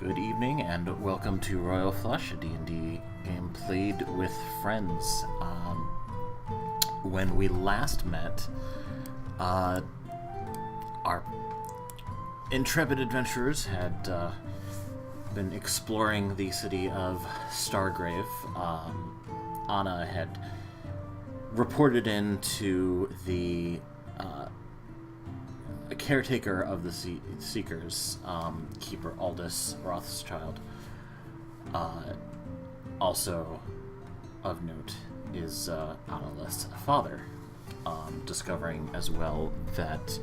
Good evening and welcome to Royal Flush, a D&D game played with friends. When we last met, our intrepid adventurers had been exploring the city of Stargrave. Anna had reported in to the caretaker of the Seekers, Keeper Aldous Rothschild. Also of note is Annalith's father, discovering as well that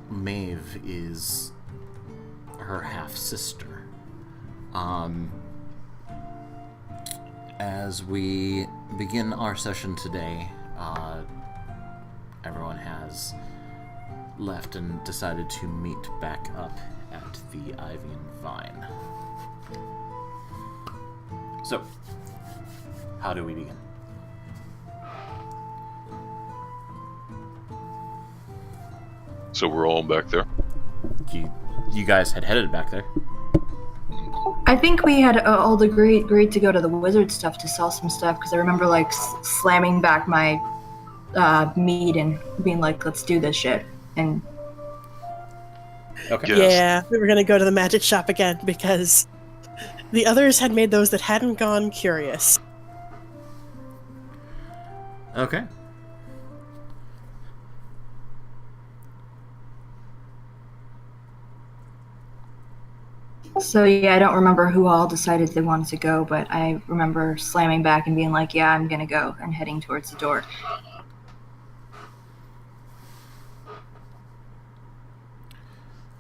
Maeve is her half-sister. As we begin our session today, everyone has left and decided to meet back up at the Ivy and Vine. So, how do we begin? So we're all back there? You guys had headed back there. I think we had all agreed to go to the wizard stuff to sell some stuff, because I remember slamming back my meat and being like, let's do this shit. And okay. Yes. Yeah, we were going to go to the magic shop again because the others had made those that hadn't gone curious. Okay. So yeah, I don't remember who all decided they wanted to go, but I remember slamming back and being like, yeah, I'm gonna go, and heading towards the door.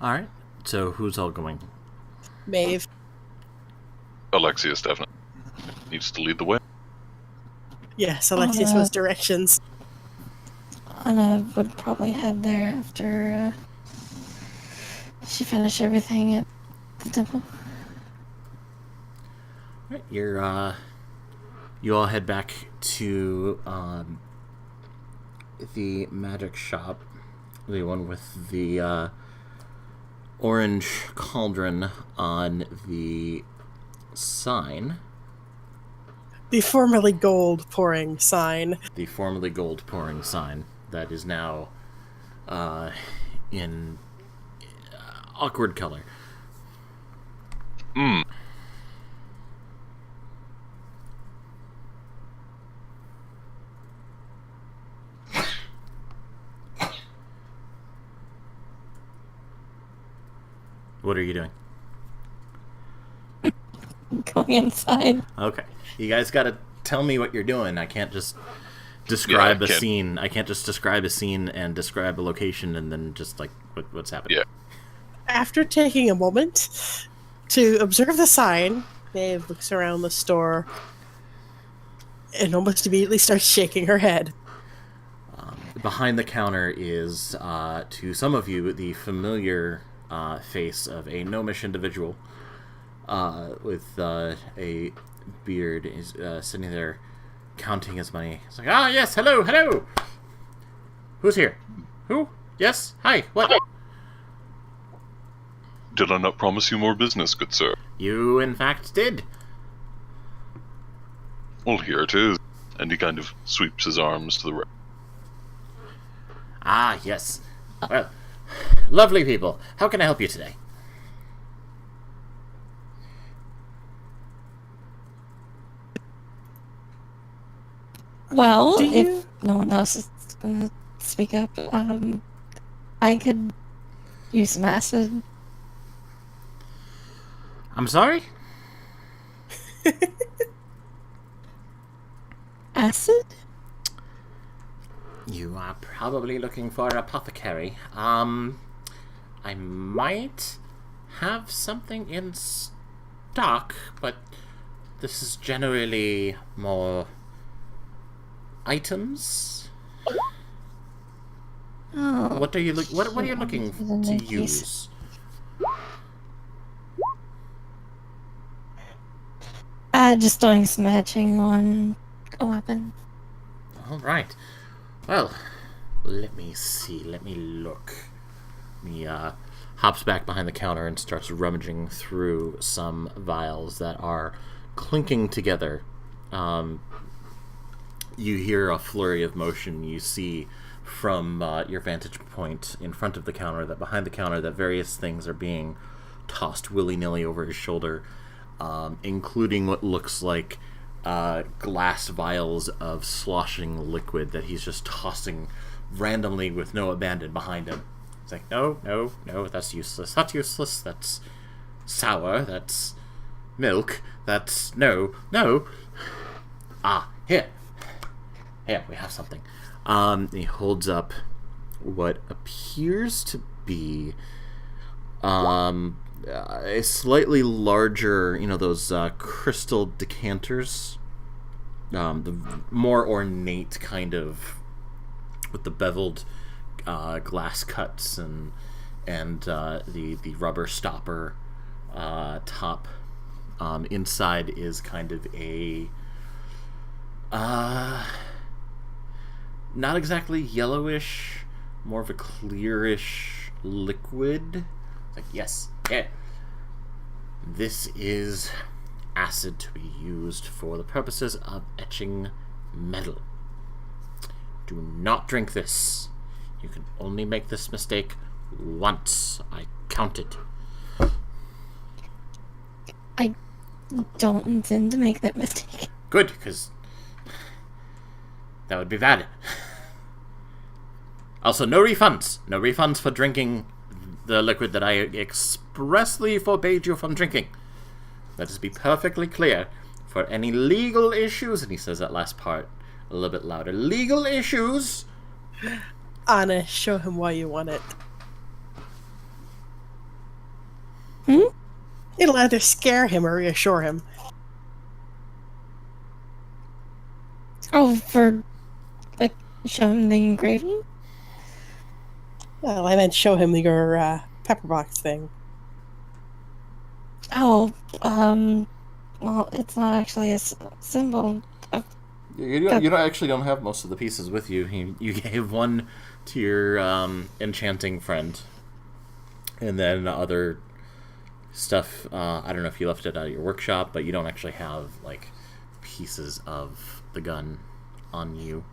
Alright, so who's all going? Maeve. Alexius definitely needs to lead the way. Yes, Alexius was directions. Anna would probably head there after she finished everything at the temple. Alright, you all head back to the magic shop, the one with the orange cauldron on the sign. The formerly gold pouring sign. The formerly gold pouring sign that is now in awkward color. What are you doing? Going inside. Okay. You guys gotta tell me what you're doing. I can't just describe a scene. I can't just describe a scene and describe a location and then just like what's happening. Yeah. After taking a moment to observe the sign, Maeve looks around the store and almost immediately starts shaking her head. Behind the counter is, to some of you, the familiar face of a gnomish individual with a beard. Is sitting there counting his money. It's like, yes, hello. Who's here? Who? Yes, hi, what? Did I not promise you more business, good sir? You, in fact, did. Well, here it is. And he kind of sweeps his arms to the right. Ah, yes. Well, lovely people. How can I help you today? Well, if no one else is going to speak up, I could use some acid. I'm sorry? Acid? You are probably looking for an apothecary. I might have something in stock, but this is generally more items. Oh. What are you what are you looking to use? Just doing some matching on a weapon. All right. Well, let me see. Let me look. He hops back behind the counter and starts rummaging through some vials that are clinking together. You hear a flurry of motion. You see from your vantage point in front of the counter that behind the counter that various things are being tossed willy-nilly over his shoulder, including what looks like glass vials of sloshing liquid that he's just tossing randomly with no abandon behind him. It's like, no, that's useless. That's useless. That's sour. That's milk. That's no. Here, we have something. He holds up what appears to be a slightly larger, those crystal decanters, the more ornate kind of, with the beveled glass cuts and the rubber stopper top. Inside is kind of a not exactly yellowish, more of a clearish liquid. It's like, yes, yeah. This is acid to be used for the purposes of etching metal. Do not drink this. You can only make this mistake once. I counted. I don't intend to make that mistake. Good, because that would be bad. Also, no refunds. No refunds for drinking the liquid that I expressly forbade you from drinking. Let us be perfectly clear. For any legal issues, and he says that last part a little bit louder, legal issues. Anna, show him why you want it. It'll either scare him or reassure him. Oh, for, like, show him the engraving? Well, I meant show him your pepper box thing. Oh, well, it's not actually a symbol. You don't have most of the pieces with you. You gave one to your enchanting friend, and then other stuff. I don't know if you left it out of your workshop, but you don't actually have like pieces of the gun on you.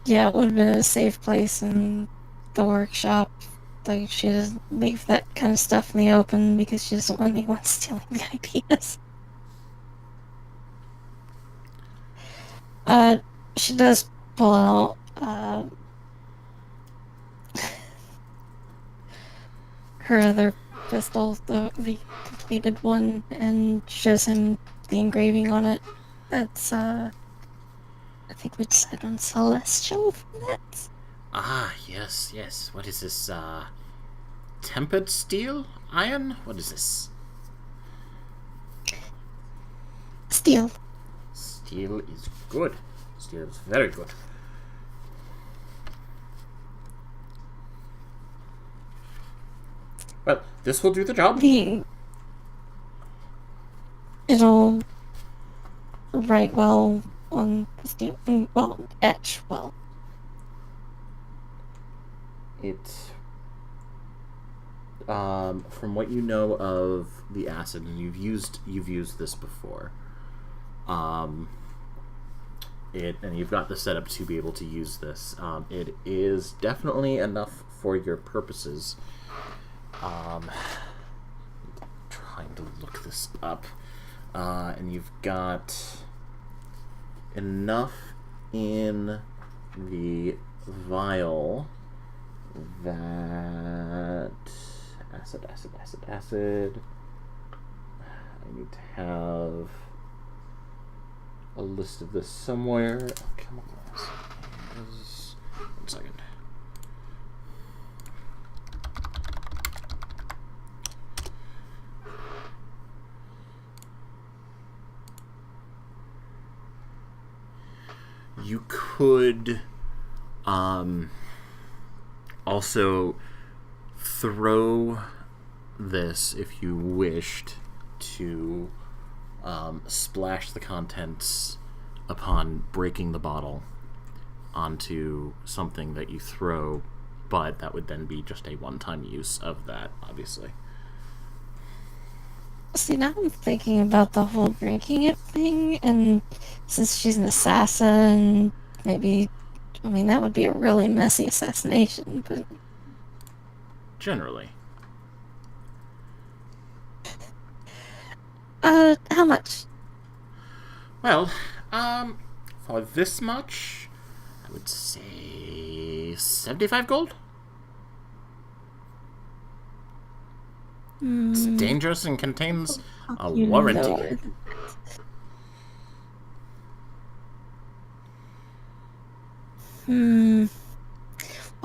Yeah, it would have been a safe place in the workshop. Like, she doesn't leave that kind of stuff in the open because she doesn't want anyone stealing the ideas. She does pull out, her other pistol, the completed one, and shows him the engraving on it. That's, I think we decided on Celestial from that. Ah, yes. What is this, tempered steel? Iron? What is this? Steel. Steel is good. Steel is very good. Well, this will do the job. It'll write well on the steel. Well, etch well. From what you know of the acid, and you've used this before, and you've got the setup to be able to use this. It is definitely enough for your purposes. Trying to look this up, and you've got enough in the vial that acid. I need to have a list of this somewhere. Oh, chemical acid. 1 second. You could also throw this, if you wished, to splash the contents upon breaking the bottle onto something that you throw but that would then be just a one-time use of that, obviously. See, now I'm thinking about the whole drinking it thing, and since she's an assassin, maybe, I mean, that would be a really messy assassination, but... Generally. How much? Well, for this much, I would say 75 gold? It's dangerous and contains a warranty. Well,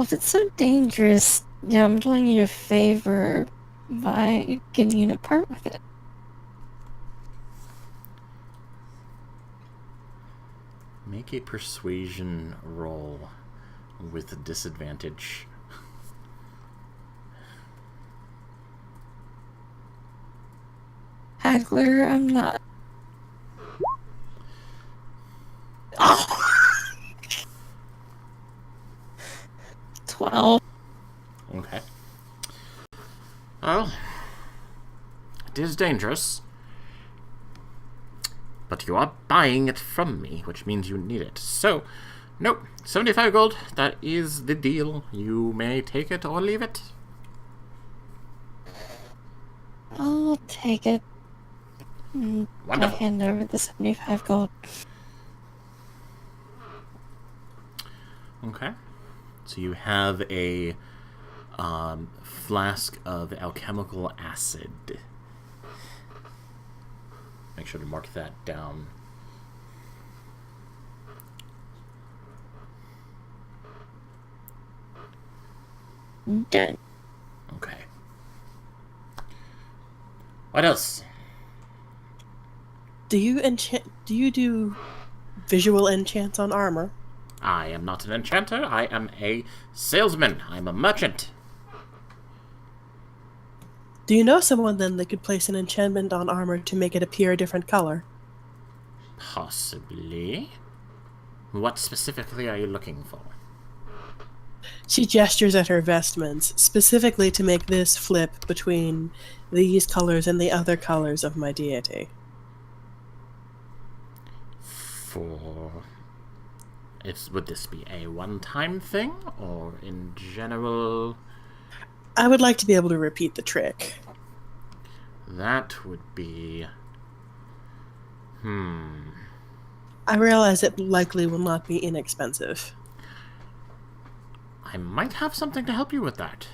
if it's so dangerous, yeah, I'm doing you a favor by getting you to part with it. Make a persuasion roll with a disadvantage. Haggler, I'm not. Oh! 12. Okay. Well, it is dangerous. But you are buying it from me, which means you need it. So, nope, 75 gold, that is the deal. You may take it or leave it. I'll take it. And I'll Wonderful. hand over the 75 gold. Okay. So you have a flask of alchemical acid. Make sure to mark that down. Done. Okay. What else? Do you do visual enchants on armor? I am not an enchanter. I am a salesman. I'm a merchant. Do you know someone then that could place an enchantment on armor to make it appear a different color? Possibly. What specifically are you looking for? She gestures at her vestments, specifically to make this flip between these colors and the other colors of my deity. Would this be a one-time thing, or in general? I would like to be able to repeat the trick. That would be... I realize it likely will not be inexpensive. I might have something to help you with that.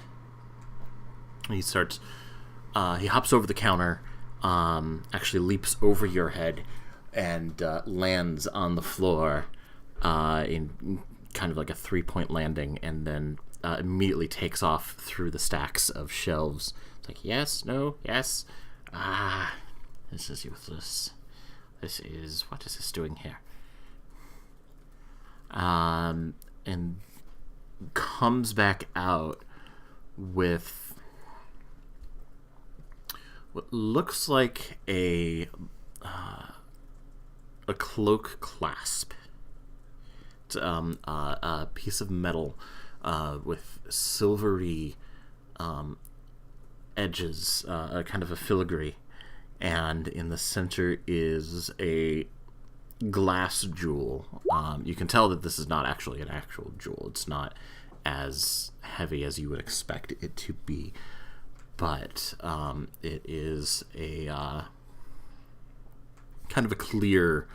He starts... he hops over the counter, actually leaps over your head, and lands on the floor in kind of like a three-point landing, and then immediately takes off through the stacks of shelves. It's like, yes, no, yes. This is useless. What is this doing here? And comes back out with what looks like a cloak clasp. It's a piece of metal with silvery edges, kind of a filigree, and in the center is a glass jewel. You can tell that this is not actually an actual jewel. It's not as heavy as you would expect it to be, but it is a kind of a clear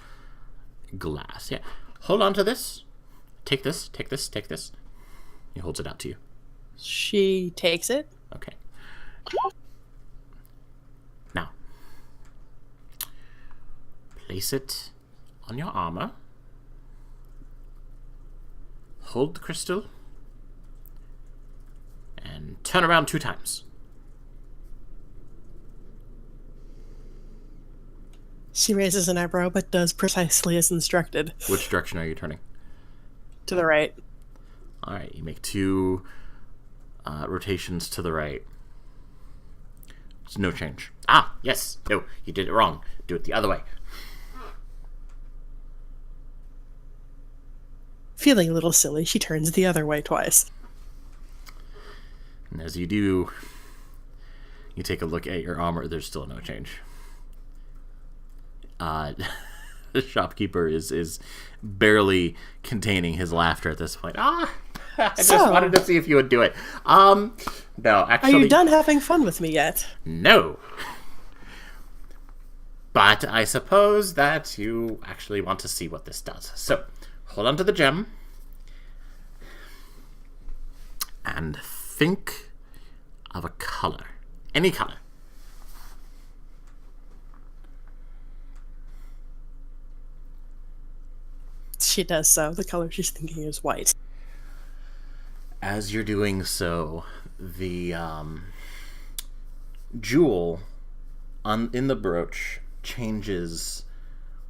glass. Yeah, hold on to this. Take this. Take this. Take this. He holds it out to you. She takes it. Okay. Now, place it on your armor. Hold the crystal. And turn around 2 times. She raises an eyebrow, but does precisely as instructed. Which direction are you turning? To the right. Alright, you make 2 rotations to the right. There's no change. Ah, yes. No, you did it wrong. Do it the other way. Feeling a little silly, she turns the other way twice. As you do, you take a look at your armor. There's still no change. The shopkeeper is barely containing his laughter at this point. I just wanted to see if you would do it. No, actually. Are you done having fun with me yet? No. But I suppose that you actually want to see what this does. So, hold on to the gem. And think of a color. Any color. She does so. The color she's thinking is white. As you're doing so, the jewel in the brooch changes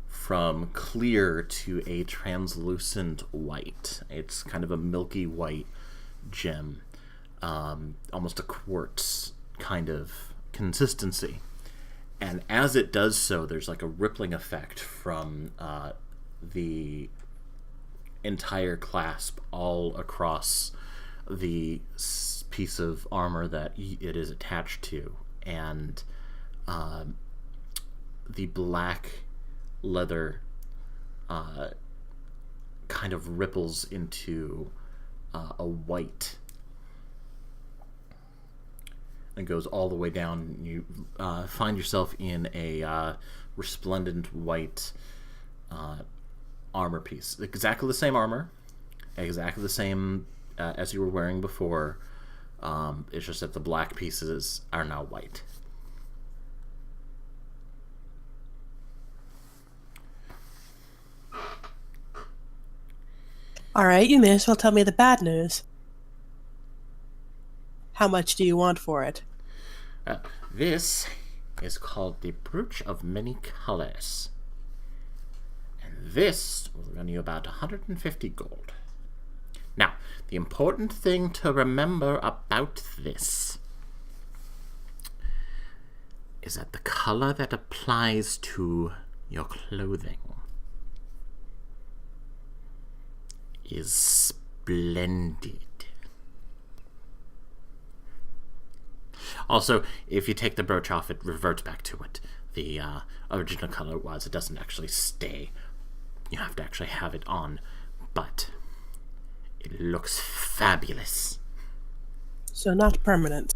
from clear to a translucent white. It's kind of a milky white gem, almost a quartz kind of consistency. And as it does so, there's like a rippling effect from the entire clasp all across the piece of armor that it is attached to, and the black leather kind of ripples into a white and goes all the way down. You find yourself in a resplendent white armor piece. Exactly the same armor, exactly the same as you were wearing before. It's just that the black pieces are now white. Alright, you may as well tell me the bad news. How much do you want for it? This is called the Brooch of Many Colors. And this will run you about 150 gold. Now, the important thing to remember about this is that the color that applies to your clothing is splendid. Also, if you take the brooch off, it reverts back to what the original color was. It doesn't actually stay. You have to actually have it on, but it looks fabulous. So not permanent.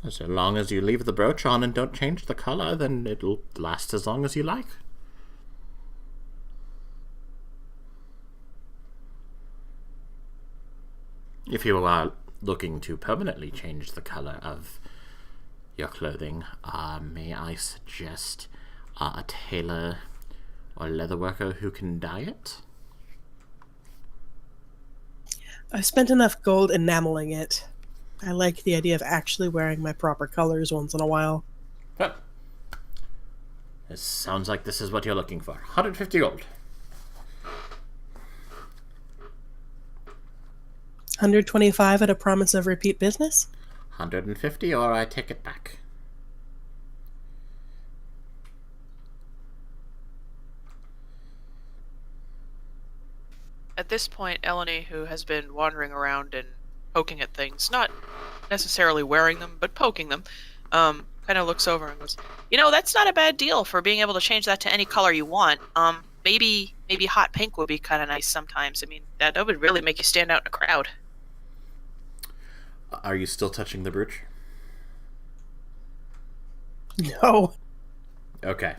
So long as you leave the brooch on and don't change the color, then it'll last as long as you like. If you are looking to permanently change the color of your clothing, may I suggest a tailor or leatherworker who can dye it? I've spent enough gold enameling it. I like the idea of actually wearing my proper colors once in a while. Well, it sounds like this is what you're looking for. 150 gold. 125 at a promise of repeat business? 150 or I take it back. At this point, Eleni, who has been wandering around and poking at things, not necessarily wearing them, but poking them, kind of looks over and goes, that's not a bad deal for being able to change that to any color you want. Maybe hot pink would be kind of nice sometimes. I mean, that would really make you stand out in a crowd. Are you still touching the brooch? No. Okay.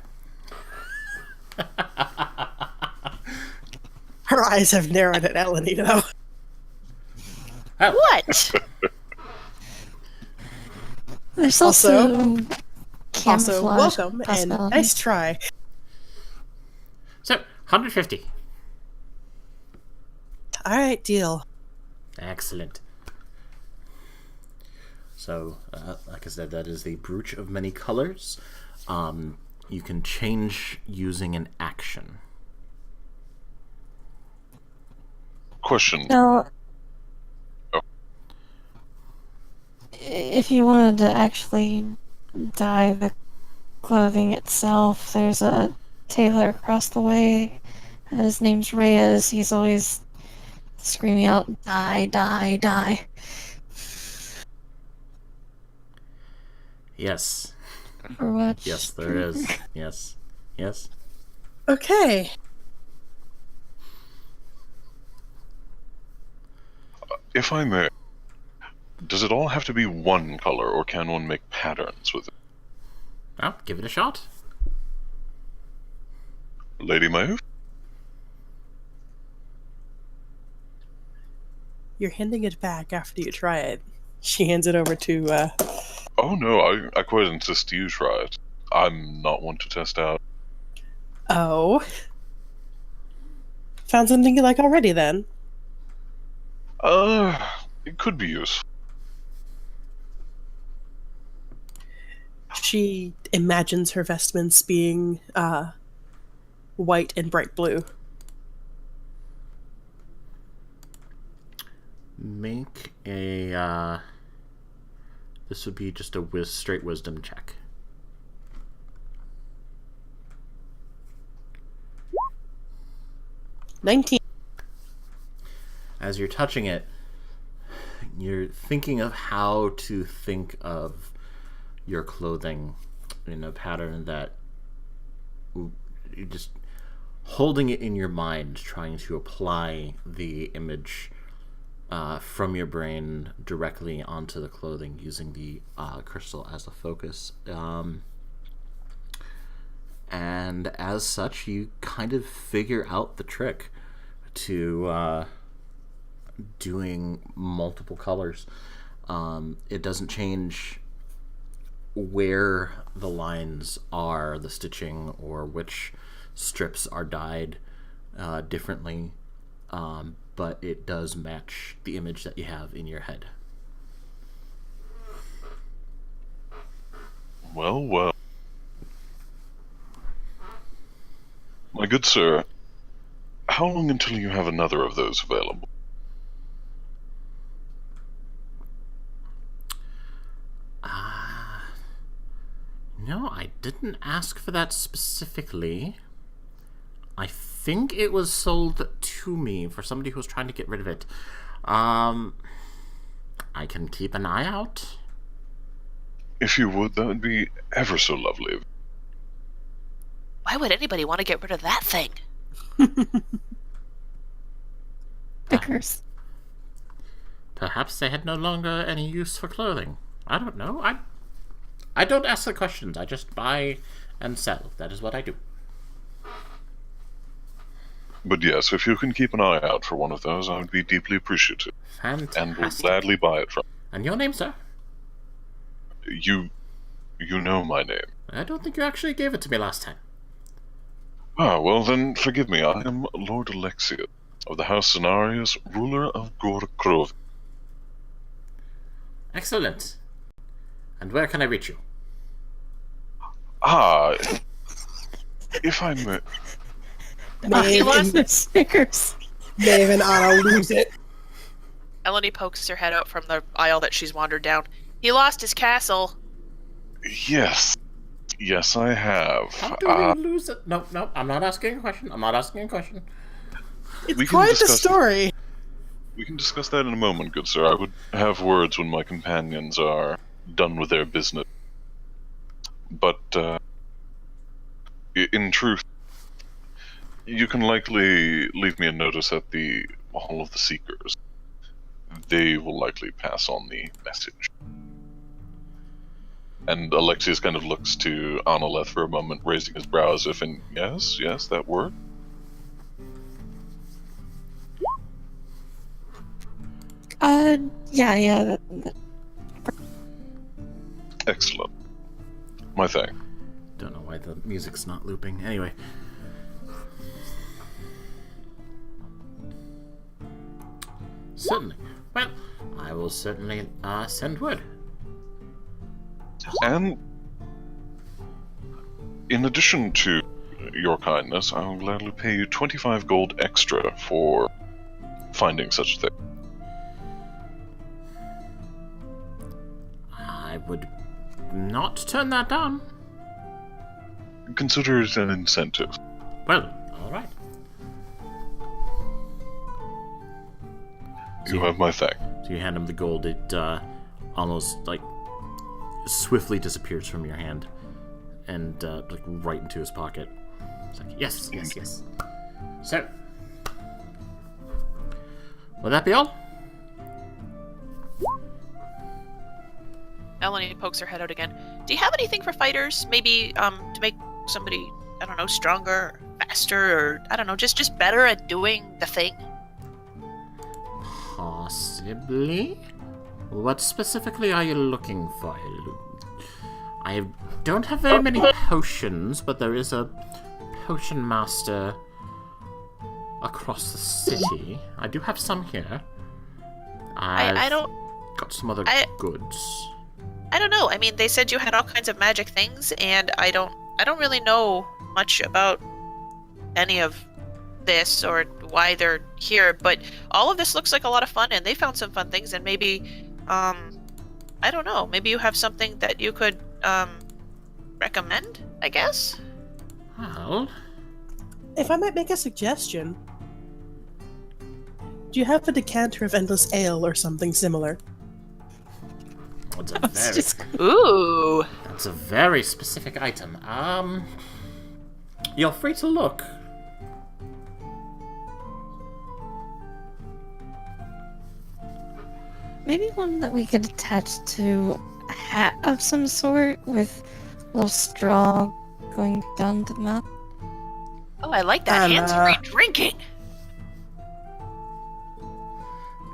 Her eyes have narrowed at Eleni, though. Oh. What? There's also camouflage Also, welcome and possibilities. nice try. So, 150. Alright, deal. Excellent. So, like I said, that is the Brooch of Many Colors. You can change using an action. Question. So, Oh. if you wanted to actually dye the clothing itself, there's a tailor across the way. His name's Reyes. He's always screaming out, "Die, die, die." Yes. For what? Yes, there is. Yes. Yes. Okay. If I may, does it all have to be one color, or can one make patterns with it? Well, give it a shot. Lady Maeve? You're handing it back after you try it. She hands it over to, Oh no, I quite insist you try it. I'm not one to test out. Oh. Found something you like already, then? It could be useful. She imagines her vestments being, white and bright blue. Make a, this would be just a straight wisdom check. $19. As you're touching it, you're thinking of how to think of your clothing in a pattern that you're just holding it in your mind, trying to apply the image from your brain directly onto the clothing using the crystal as a focus. And as such, you kind of figure out the trick to doing multiple colors. It doesn't change where the lines are, the stitching, or which strips are dyed differently, but it does match the image that you have in your head. Well, well. My good sir, how long until you have another of those available? No, I didn't ask for that specifically. I think it was sold to me for somebody who was trying to get rid of it. I can keep an eye out. If you would, that would be ever so lovely. Why would anybody want to get rid of that thing? Stickers. Perhaps they had no longer any use for clothing. I don't know. I don't ask the questions. I just buy and sell. That is what I do. But yes, if you can keep an eye out for one of those, I would be deeply appreciative. Fantastic. And will gladly buy it from And your name, sir? you. You know my name. I don't think you actually gave it to me last time. Ah, well then, forgive me. I am Lord Alexius, of the House Cenarius, ruler of Gorkrov. Excellent. And where can I reach you? Ah, if I may... He lost Maeve it. Stickers. and Anna lose it. Eleni pokes her head out from the aisle that she's wandered down. He lost his castle. Yes. Yes, I have. How do we lose it? No, I'm not asking a question. It's We can quite the discuss- story. We can discuss that in a moment, good sir. I would have words when my companions are done with their business. But, in truth, you can likely leave me a notice at the Hall of the Seekers. They will likely pass on the message. And Alexius kind of looks to Analeth for a moment, raising his brows if in, yes, that word. Yeah. Excellent. My thanks. Don't know why the music's not looping. Anyway. Certainly. Well, I will certainly send word. And in addition to your kindness, I will gladly pay you 25 gold extra for finding such a thing. I would not turn that down. Consider it an incentive. Well, alright. You have my thanks. So you hand him the gold. It almost like swiftly disappears from your hand and like right into his pocket. It's like, yes. So, will that be all? Eleni pokes her head out again. Do you have anything for fighters? Maybe to make somebody, I don't know, stronger, or faster, or I don't know, just better at doing the thing? Possibly. What specifically are you looking for? I don't have very many potions, but there is a potion master across the city. I do have some here. I don't... got some other goods. I don't know. I mean, they said you had all kinds of magic things, and I don't really know much about any of this or why they're here, but all of this looks like a lot of fun, and they found some fun things, and maybe, I don't know, maybe you have something that you could, recommend, I guess? Well... If I might make a suggestion, do you have a decanter of endless ale or something similar? Ooh! That's a very specific item. You're free to look. Maybe one that we could attach to a hat of some sort with a little straw going down the mouth. Oh, I like that hands-free drinking!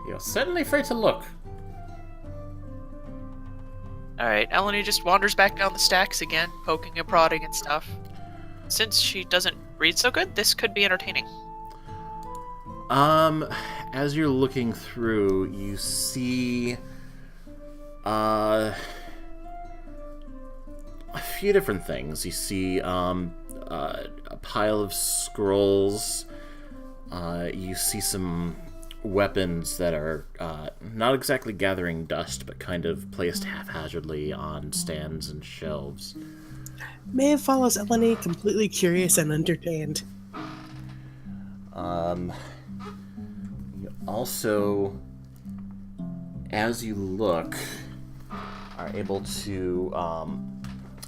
You're certainly free to look. Alright, Eleni just wanders back down the stacks again, poking and prodding and stuff. Since she doesn't read so good, this could be entertaining. As you're looking through, you see, a few different things. You see, a pile of scrolls. You see some weapons that are not exactly gathering dust, but kind of placed haphazardly on stands and shelves. Maeve follows Eleni, completely curious and entertained. You also, as you look, are able to,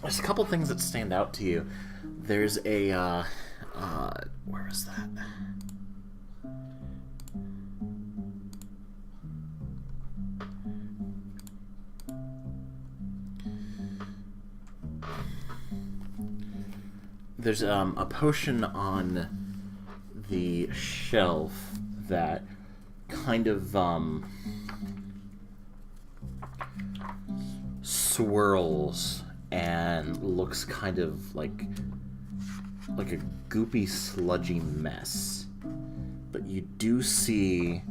there's a couple things that stand out to you. There's a, where is that? There's a potion on the shelf that kind of swirls and looks kind of like a goopy, sludgy mess. But you do see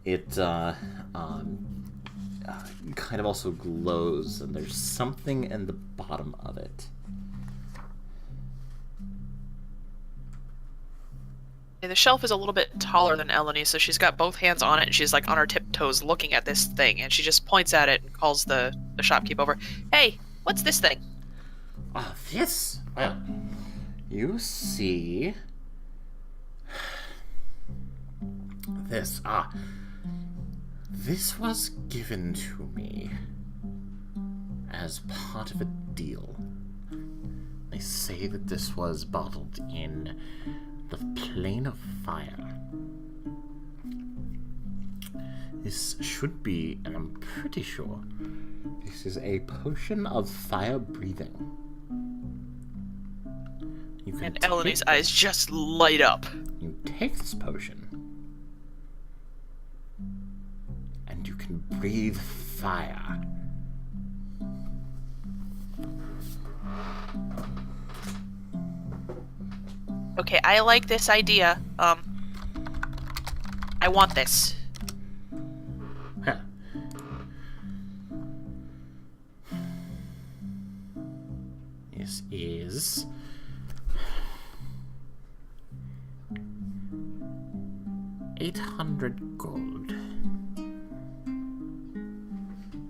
it kind of also glows, and there's something in the bottom of it. The shelf is a little bit taller than Eleni, so she's got both hands on it, and she's like on her tiptoes looking at this thing, and she just points at it and calls the shopkeep over. Hey, what's this thing? This? Well, you see... This, this was given to me as part of a deal. They say that this was bottled in the plane of fire. This should be, and I'm pretty sure, this is a potion of fire breathing. And Eleni's eyes just light up. You take this potion, and you can breathe fire. Okay, I like this idea. I want this. Huh. This is 800 gold.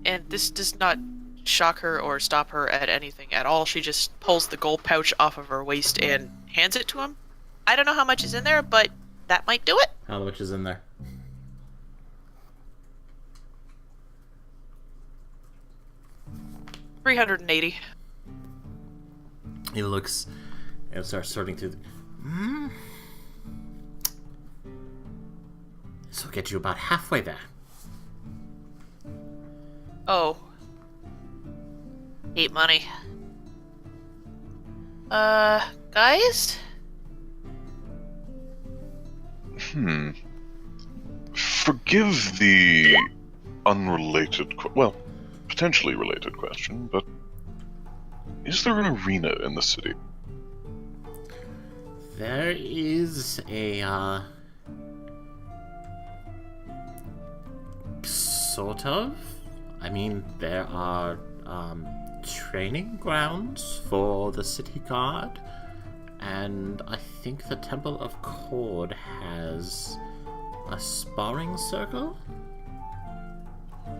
And this does not shock her or stop her at anything at all. She just pulls the gold pouch off of her waist and hands it to him. I don't know how much is in there, but that might do it. How much is in there? 380. He looks and starts sorting through. This will get you about halfway there. Oh. Hate money. Guys? Forgive the unrelated, well, potentially related question, but is there an arena in the city? There is a, sort of. I mean, there are, training grounds for the city guard, and I think the Temple of Cord has a sparring circle?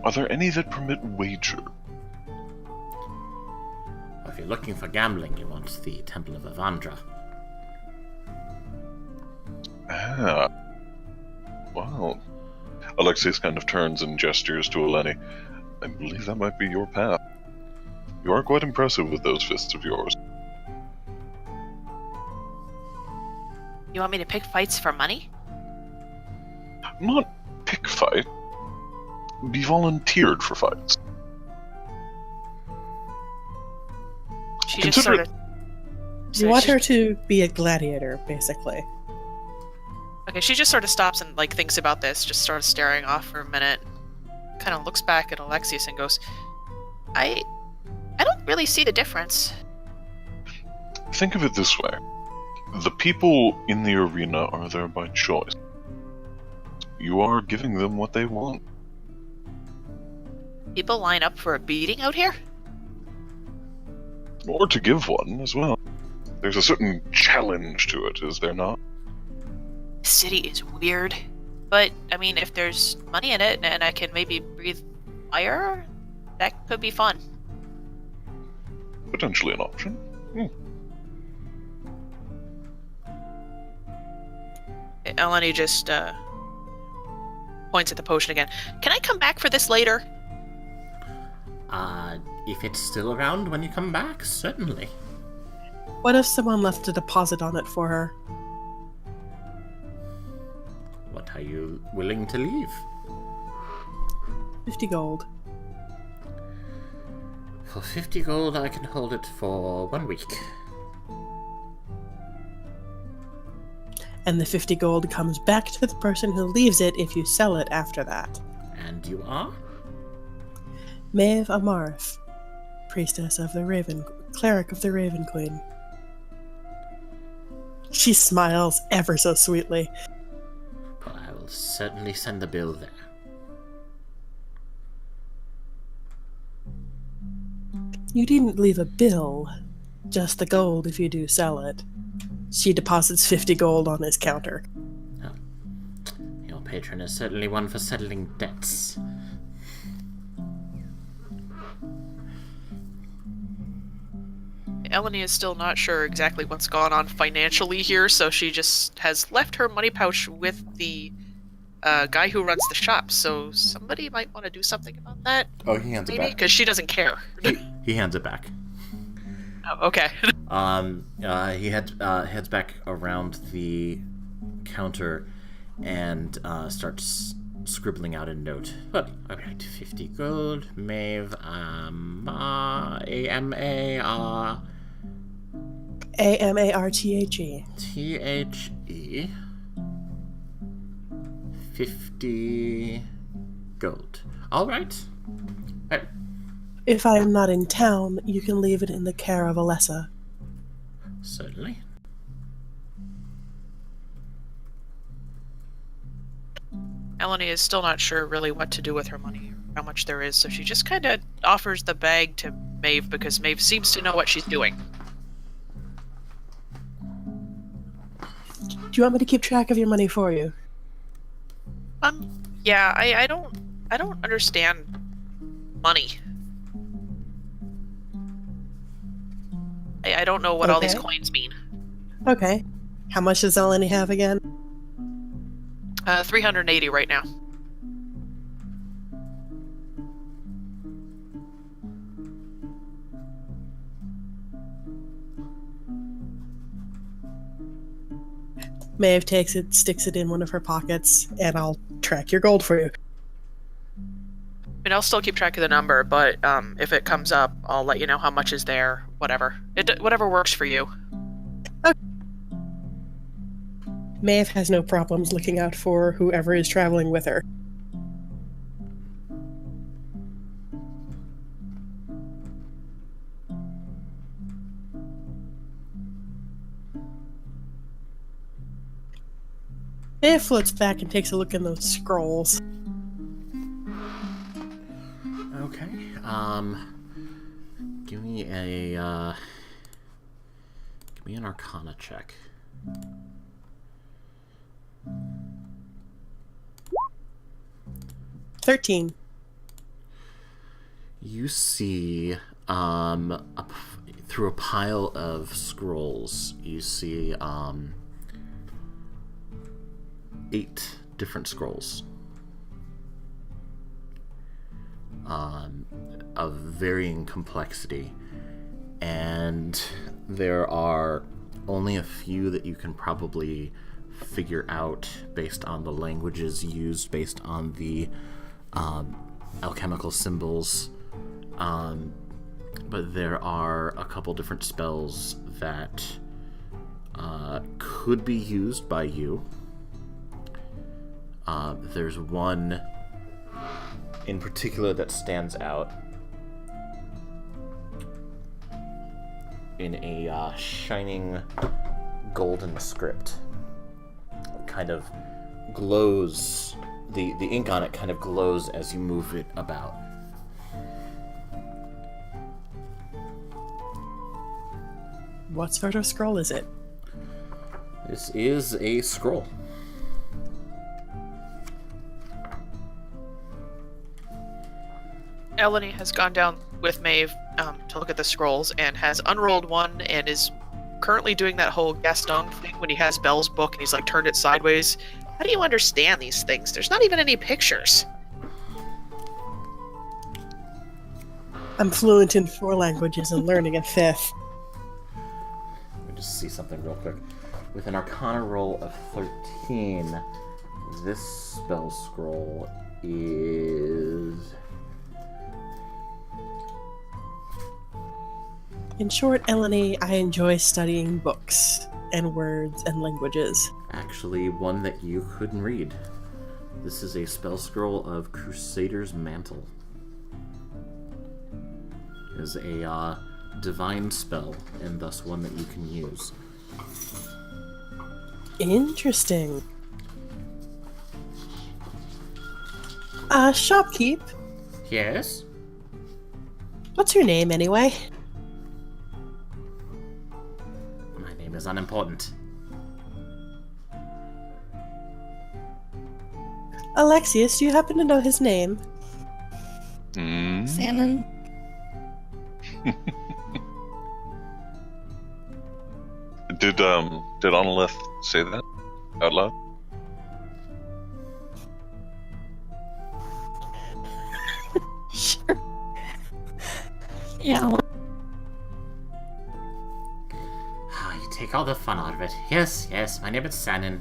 Are there any that permit wager? If you're looking for gambling, you want the Temple of Avandra. Ah. Wow. Alexius kind of turns and gestures to Eleni. I believe that might be your path. You are quite impressive with those fists of yours. You want me to pick fights for money? Not pick fight. Be volunteered for fights. She just sort of... You want her to be a gladiator, basically. Okay, she just sort of stops and, like, thinks about this, just sort of staring off for a minute. Kind of looks back at Alexius and goes, I don't really see the difference. Think of it this way. The people in the arena are there by choice. You are giving them what they want. People line up for a beating out here? Or to give one as well. There's a certain challenge to it, is there not? The city is weird. But, I mean, if there's money in it and I can maybe breathe fire, that could be fun. Potentially an option. Eleni just points at the potion again. Can I come back for this later? If it's still around when you come back, certainly. What if someone left a deposit on it for her? What are you willing to leave? 50 gold. For 50 gold, I can hold it for 1 week. And the 50 gold comes back to the person who leaves it if you sell it after that. And you are? Maeve Amarth, priestess of the Raven, cleric of the Raven Queen. She smiles ever so sweetly. Well, I will certainly send the bill there. You didn't leave a bill, just the gold if you do sell it. She deposits 50 gold on his counter. Oh. Your patron is certainly one for settling debts. Eleni is still not sure exactly what's gone on financially here, so she just has left her money pouch with the guy who runs the shop. So somebody might want to do something about that. Oh, he hands it Maybe back. because she doesn't care. He hands it back. Oh, okay. He heads back around the counter and starts scribbling out a note. But alright, 50 gold, Maeve, A-M-A-R... A-M-A-R-T-H-E. T-H-E... 50 gold. Alright. If I am not in town, you can leave it in the care of Alessa. Certainly. Eleni is still not sure really what to do with her money, how much there is, so she just kind of offers the bag to Maeve because Maeve seems to know what she's doing. Do you want me to keep track of your money for you? Yeah, I don't understand money. I don't know what all these Okay. coins mean. Okay. How much does Eleni have again? 380 right now. Maeve takes it, sticks it in one of her pockets, and I'll track your gold for you. I mean, I'll still keep track of the number, but if it comes up, I'll let you know how much is there. Whatever. Whatever works for you. Maeve has no problems looking out for whoever is traveling with her. Maeve floats back and takes a look in those scrolls. Okay. Give me an Arcana check. $13. You see, through a pile of scrolls, you see 8 different scrolls of varying complexity, and there are only a few that you can probably figure out based on the languages used, based on the alchemical symbols, but there are a couple different spells that could be used by you. There's one in particular that stands out in a shining golden script. It kind of glows, the ink on it kind of glows as you move it about. What sort of scroll is it? This is a scroll. Eleni has gone down with Maeve to look at the scrolls and has unrolled one and is currently doing that whole Gaston thing when he has Belle's book and he's like turned it sideways. How do you understand these things? There's not even any pictures. I'm fluent in 4 languages and learning a 5th. Let me just see something real quick. With an Arcana roll of 13, this spell scroll is... In short, Eleni, I enjoy studying books and words and languages. actually one that you couldn't read. This is a spell scroll of Crusader's Mantle. It is a divine spell, and thus one that you can use. Interesting. Shopkeep, Yes? what's your name anyway? My name is unimportant. Alexius, do you happen to know his name? Salmon. Did Onolith say that out loud? Sure. Yeah. You take all the fun out of it. Yes, my name is Sanin.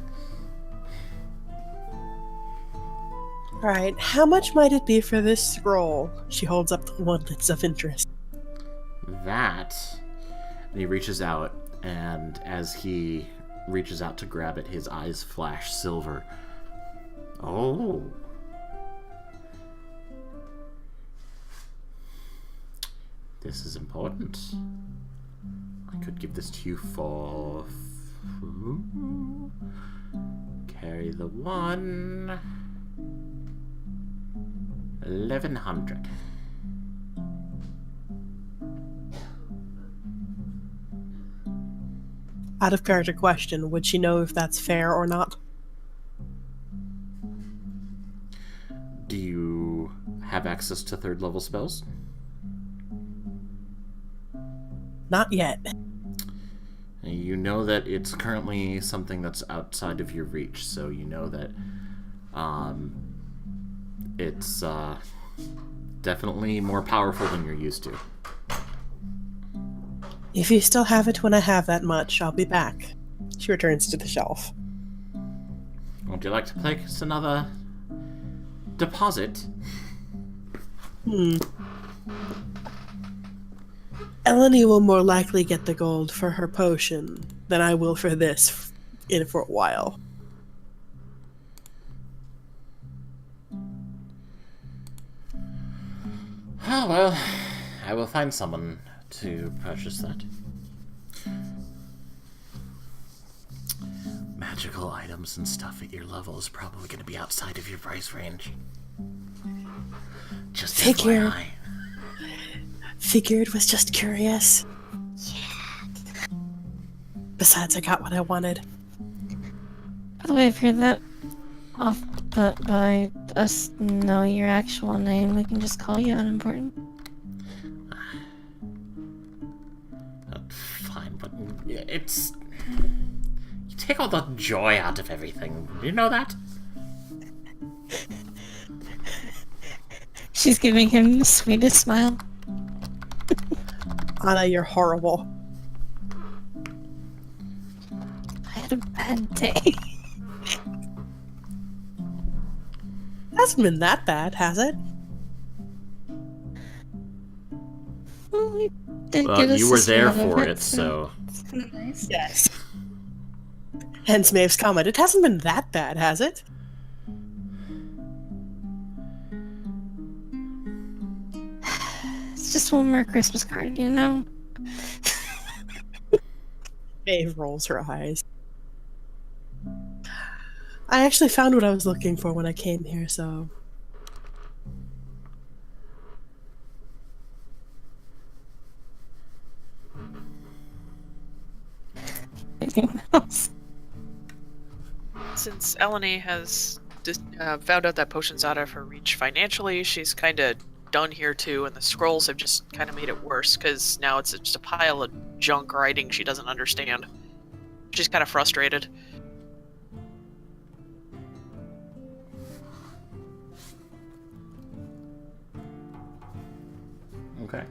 Alright, how much might it be for this scroll? She holds up the one that's of interest. That... And he reaches out, and as he reaches out to grab it, his eyes flash silver. Oh. This is important. I could give this to you for... Carry the one... 1100. Out of character question, would she know if that's fair or not? Do you have access to 3rd level spells? Not yet. You know that it's currently something that's outside of your reach, so you know that it's definitely more powerful than you're used to. If you still have it when I have that much, I'll be back. She returns to the shelf. Would you like to place another deposit? Eleni will more likely get the gold for her potion than I will for this for a while. Oh, well, I will find someone to purchase that. Magical items and stuff at your level is probably going to be outside of your price range. Just Figured. FYI. Figured, was just curious. Yeah. Besides, I got what I wanted. By the way, if you're that off put by us know your actual name, we can just call you unimportant. Fine, but it's... You take all the joy out of everything. You know that? She's giving him the sweetest smile. Anna, you're horrible. I had a bad day. Hasn't been that bad, has it? Well, we did Well, get a you were sister there out of for it, so... It's kind of nice. Yes. Hence Maeve's comment. It hasn't been that bad, has it? It's just one more Christmas card, you know? Maeve rolls her eyes. I actually found what I was looking for when I came here, so... Anything else? Since Eleni has found out that potion's out of her reach financially, she's kind of done here too, and the scrolls have just kind of made it worse, because now it's just a pile of junk writing she doesn't understand. She's kind of frustrated. Okay.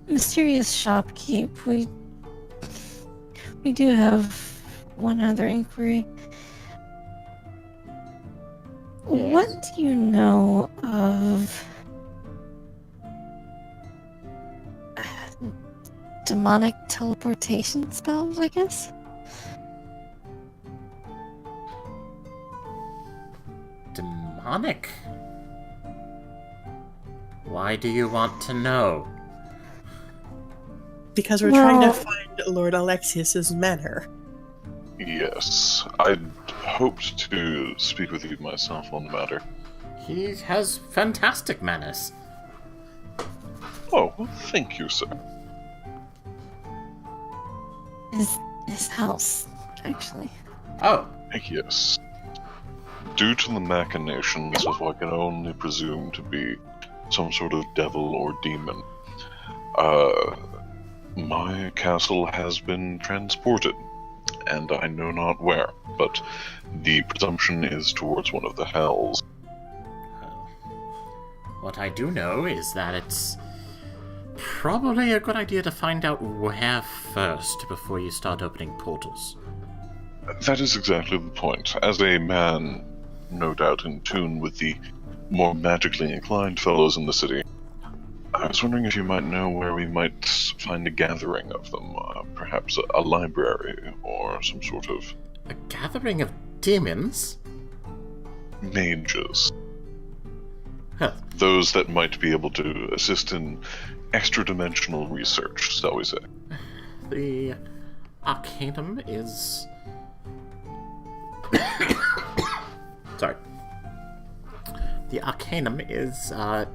Mysterious shopkeep. We do have one other inquiry. What do you know of demonic teleportation spells, I guess? Demonic? Why do you want to know? Because we're trying to Well- find Lord Alexius's manor. Yes, I'd hoped to speak with you myself on the matter. He has fantastic manners. Oh, well, thank you, sir. His house, actually. Oh, Yes. Due to the machinations of what can only presume to be some sort of devil or demon, my castle has been transported, and I know not where, but the presumption is towards one of the hells. what I do know is that it's probably a good idea to find out where first before you start opening portals. That is exactly the point. As a man, no doubt in tune with the more magically inclined fellows in the city, I was wondering if you might know where we might find a gathering of them. Perhaps a library or some sort of A gathering of demons? mages. Huh. Those that might be able to assist in extra-dimensional research, shall we say. The Arcanum is... Sorry. The Arcanum is, not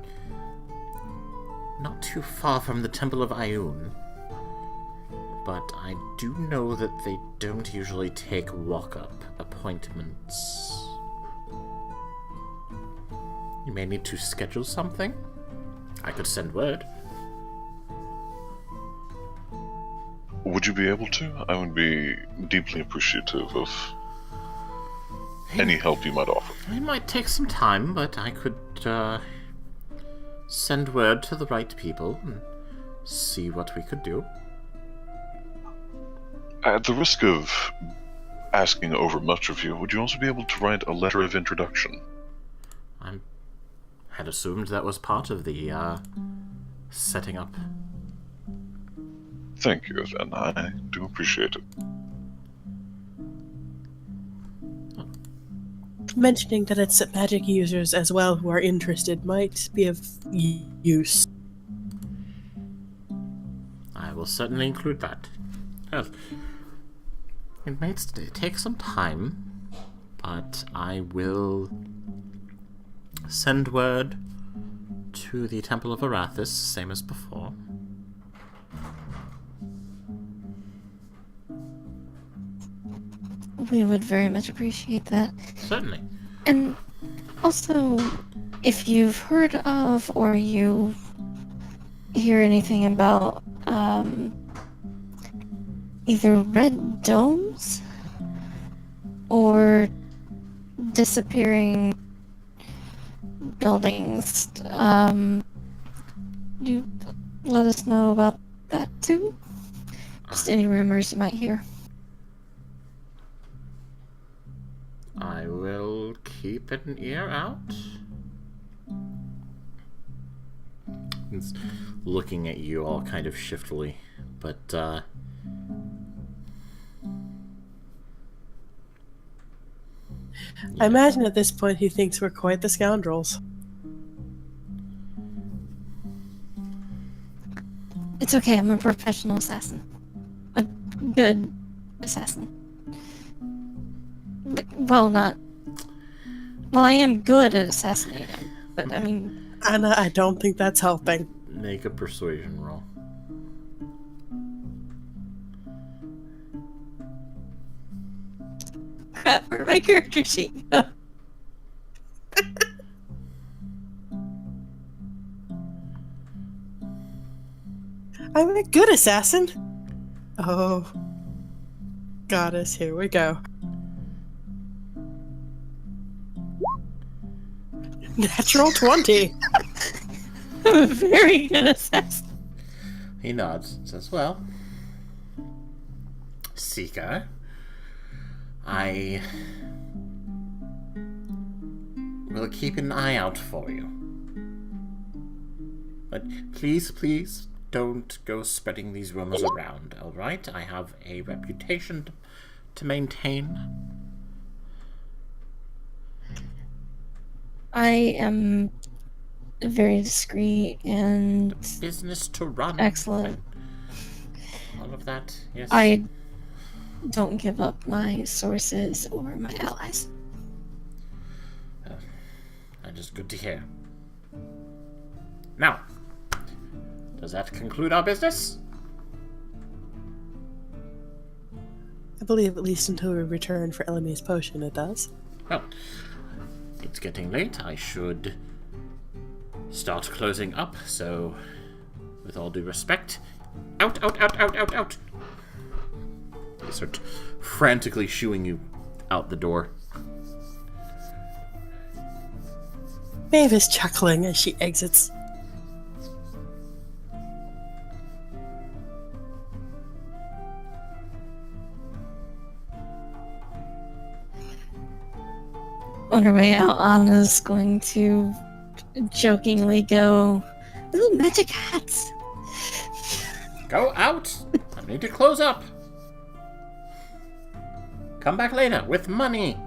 too far from the Temple of Ioun. But I do know that they don't usually take walk-up appointments. You may need to schedule something. I could send word. Would you be able to? I would be deeply appreciative of any help you might offer. It might take some time, but I could send word to the right people and see what we could do. At the risk of asking over much of you, would you also be able to write a letter of introduction? I had assumed that was part of the setting up. Thank you, and I do appreciate it. Mentioning that it's magic users as well who are interested might be of use. I will certainly include that. Well, it may take some time, but I will send word to the Temple of Arathis, same as before. We would very much appreciate that. Certainly. And also, if you've heard of or you hear anything about either red domes or disappearing buildings, you let us know about that too. Just any rumors you might hear. I will keep an ear out. He's looking at you all kind of shiftily, but I imagine at this point he thinks we're quite the scoundrels. It's okay, I'm a professional assassin. A good assassin. Well, I am good at assassinating, but I mean... Anna, I don't think that's helping. make a persuasion roll. Crap, where'd my character sheet go? I'm a good assassin. Oh. Goddess, here we go. Natural 20. I'm a very good assassin. He nods and says, well, Seeker, I will keep an eye out for you. But please, don't go spreading these rumors around, alright? I have a reputation to maintain. I am very discreet and Business to run. excellent. All of that, yes. I don't give up my sources or my allies. That is good to hear. Now, does that conclude our business? I believe at least until we return for Elamy's potion it does. Well, it's getting late. I should start closing up, so with all due respect, out. They start frantically shooing you out the door. Maeve is chuckling as she exits. On her way out, Anna's going to jokingly go, "Little magic hats." Go out! I need to close up. Come back later with money.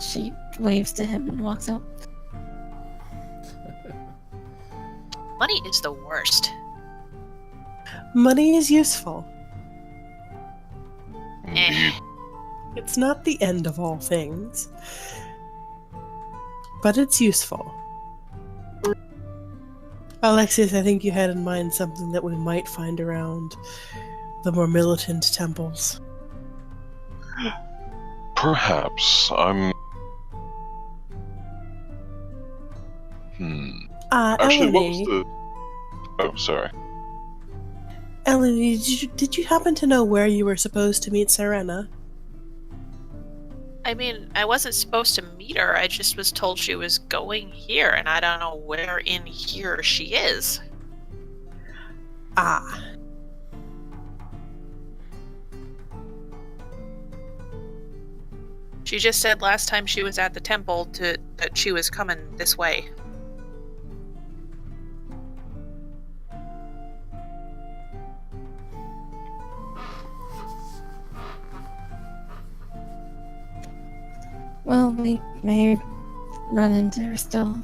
She waves to him and walks out. Money is the worst. Money is useful. Indeed. It's not the end of all things, but it's useful. Alexius, I think you had in mind something that we might find around the more militant temples. Perhaps. I'm... Actually, what was Eleni, the... Oh, sorry. Eleni, did you happen to know where you were supposed to meet Serena? I mean, I wasn't supposed to meet her. I just was told she was going here, and I don't know where in here she is. Ah. She just said last time she was at the temple that she was coming this way. Well, we may run into her still.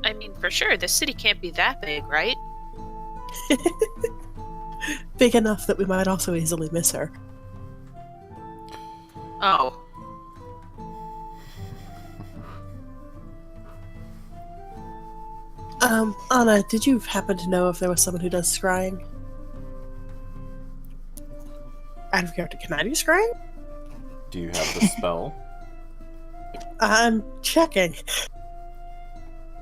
I mean, for sure, this city can't be that big, right? Big enough that we might also easily miss her. Oh. Anna, did you happen to know if there was someone who does scrying? Out of character, can I do scrying? Do you have the spell? I'm checking.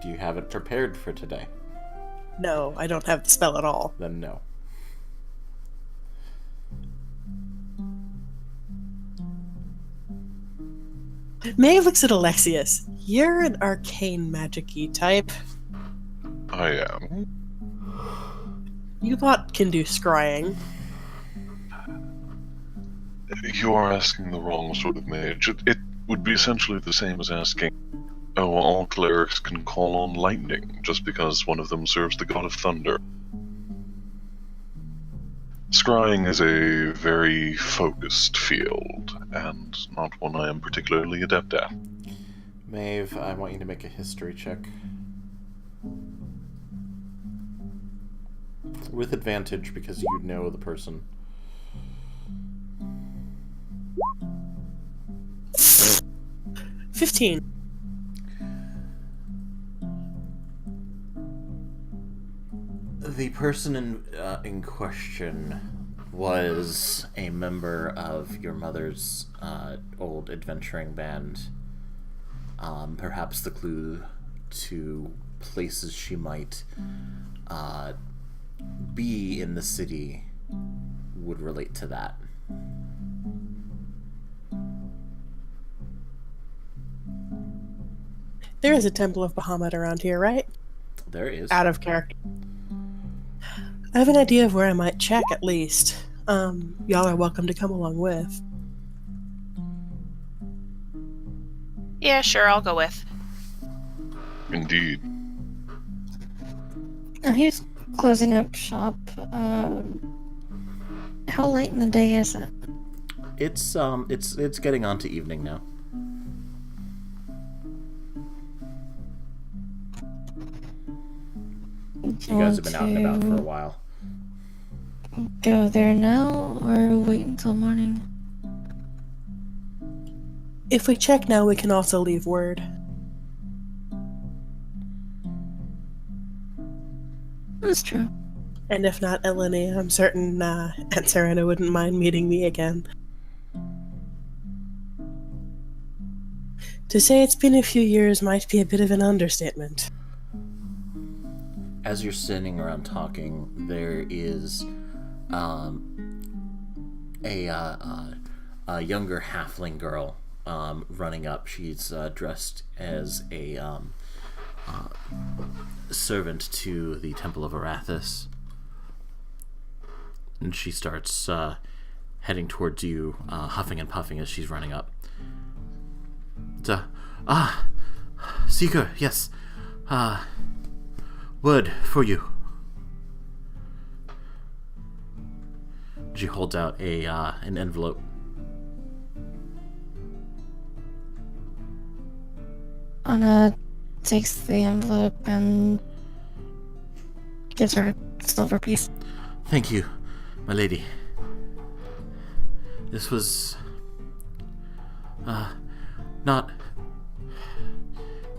Do you have it prepared for today? No, I don't have the spell at all. Then no. Maeve looks at Alexius. You're an arcane magic-y type. I am. You lot can do scrying. You are asking the wrong sort of mage. It would be essentially the same as asking, oh, all clerics can call on lightning just because one of them serves the god of thunder. Scrying is a very focused field, and not one I am particularly adept at. Maeve, I want you to make a history check. With advantage, because you know the person. 15. The person in question was a member of your mother's old adventuring band. Perhaps the clue to places she might be in the city would relate to that. There is a Temple of Bahamut around here, right? There is. Out of character. I have an idea of where I might check, at least. Y'all are welcome to come along with. Yeah, sure, I'll go with. Indeed. He's closing up shop. How late in the day is it? It's getting on to evening now. You guys have been out and about for a while. Go there now or wait until morning? If we check now, we can also leave word. That's true. And if not, Eleni, I'm certain Aunt Serena wouldn't mind meeting me again. To say it's been a few years might be a bit of an understatement. As you're sitting around talking, there is a younger halfling girl running up. She's dressed as a servant to the Temple of Arathis. And she starts heading towards you, huffing and puffing as she's running up. Seeker, yes. Word for you. She holds out an envelope. Anna takes the envelope and gives her a silver piece. Thank you, my lady. This was not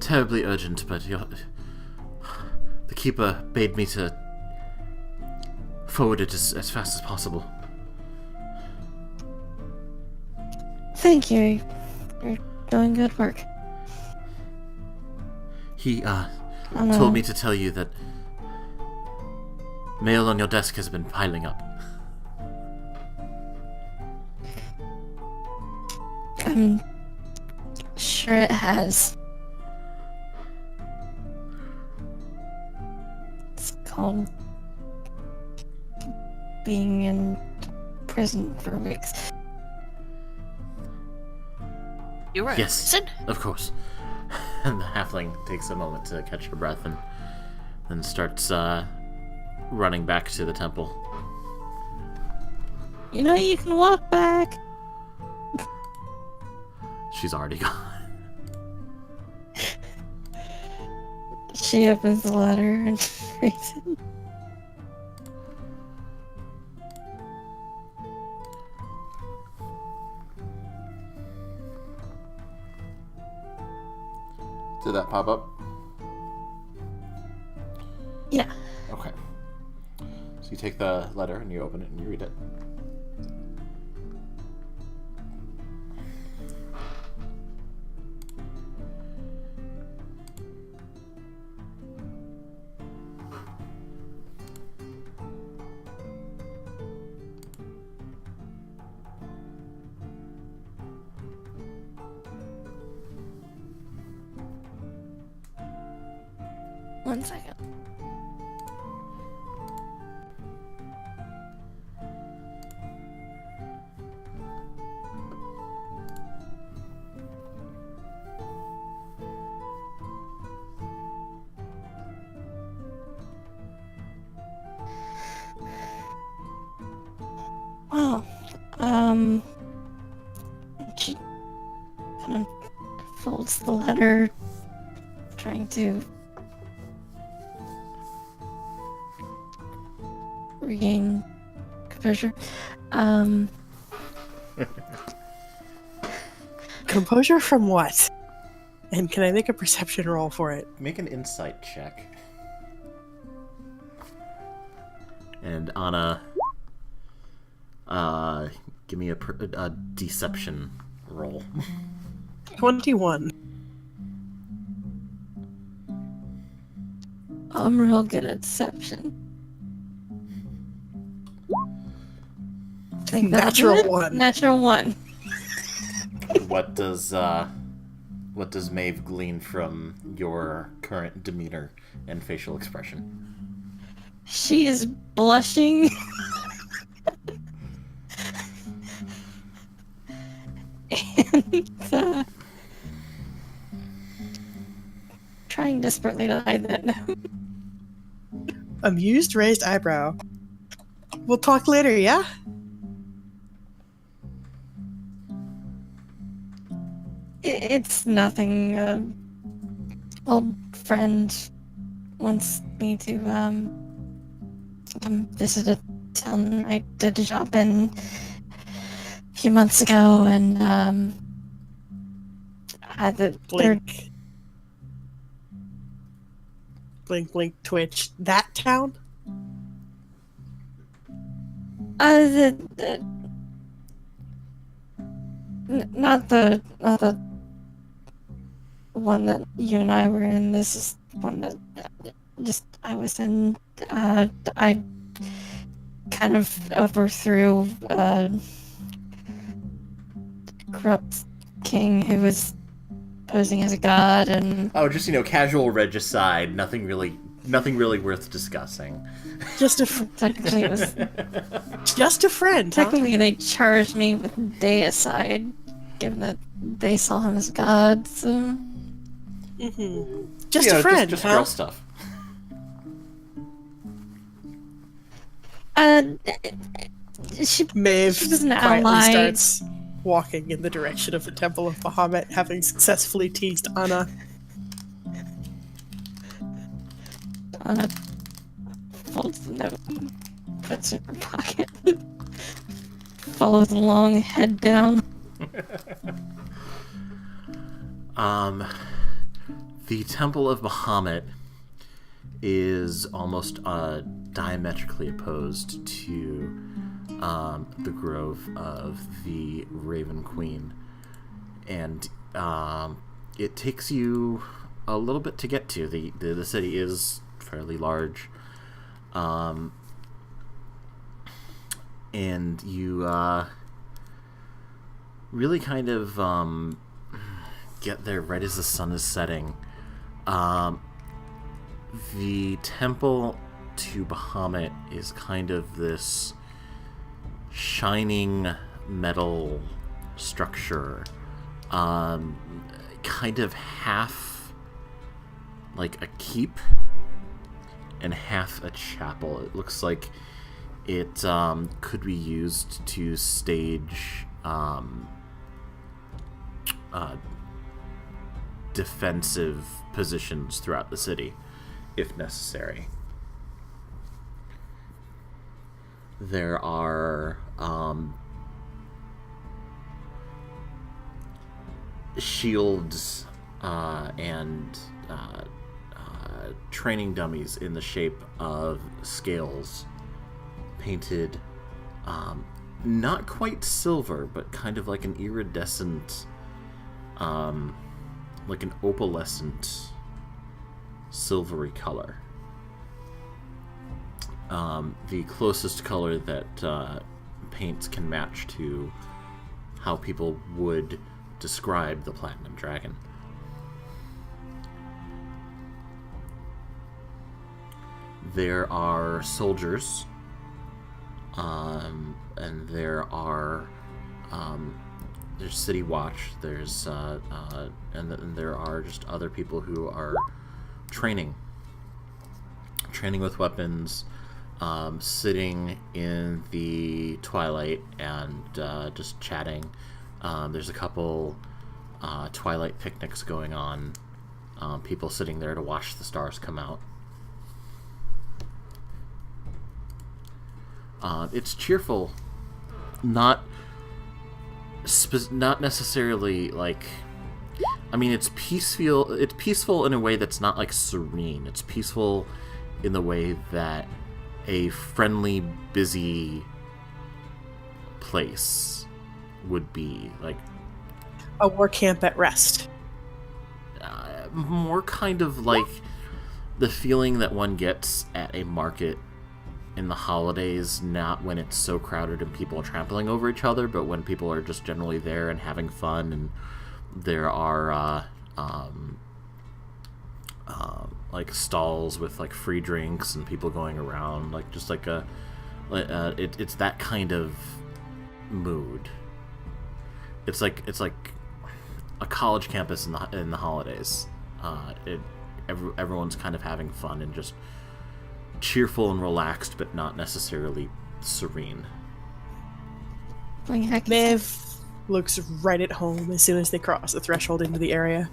terribly urgent, but the keeper bade me to forward it as fast as possible. Thank you. You're doing good work. He told me to tell you that mail on your desk has been piling up. I'm sure it has. It's called being in prison for weeks. You were in Yes, prison? of course. And the halfling takes a moment to catch her breath and then starts running back to the temple. You know, you can walk back. She's already gone. She opens the letter and reads it. Did that pop up? Yeah. Okay. So you take the letter and you open it and you read it. One second. Well, she kind of folds the letter, trying to regain composure. Composure from what? And can I make a perception roll for it? Make an insight check. And Anna, give me a deception roll. 21. I'm real good at deception. I think that's Natural it. 1. Natural 1. What does Maeve glean from your current demeanor and facial expression? She is blushing. And trying desperately to hide that note. Amused raised eyebrow. We'll talk later, yeah? It's nothing. Old friend wants me to come visit a town I did a job in a few months ago, and had the Blink. Blink, blink, twitch. That town? Not the one that you and I were in. This is one that just I was in. I kind of overthrew a corrupt king who was posing as a god, and Oh, just casual regicide. Nothing really worth discussing. Just a technically it was just a friend, huh? technically they charged me with deicide, given that they saw him as god. So Mm-hmm. Just a friend, just huh? girl stuff. she Maeve She was an quietly ally. starts walking in the direction of the Temple of Bahamut, having successfully teased Anna. Anna folds the note, puts it in her pocket, follows along, head down. The Temple of Bahamut is almost diametrically opposed to the Grove of the Raven Queen, and it takes you a little bit to get to. The city is fairly large, and you really kind of get there right as the sun is setting. The temple to Bahamut is kind of this shining metal structure, kind of half like a keep and half a chapel. It looks like it could be used to stage defensive positions throughout the city, if necessary. There are shields and training dummies in the shape of scales, painted not quite silver, but kind of like an iridescent, like an opalescent silvery color. The closest color that paints can match to how people would describe the Platinum Dragon. There are soldiers, and there are there's City Watch. There's and there are just other people who are training with weapons, sitting in the twilight and just chatting. There's a couple twilight picnics going on. People sitting there to watch the stars come out. It's cheerful, not necessarily like. I mean, it's peaceful. It's peaceful in a way that's not like serene. It's peaceful in the way that a friendly, busy place would be, like a war camp at rest. More kind of like the feeling that one gets at a market in the holidays, not when it's so crowded and people are trampling over each other, but when people are just generally there and having fun, and there are like stalls with like free drinks and people going around, like just like it's that kind of mood. It's like a college campus in the holidays. Everyone's kind of having fun and just cheerful and relaxed, but not necessarily serene. Maeve looks right at home as soon as they cross the threshold into the area.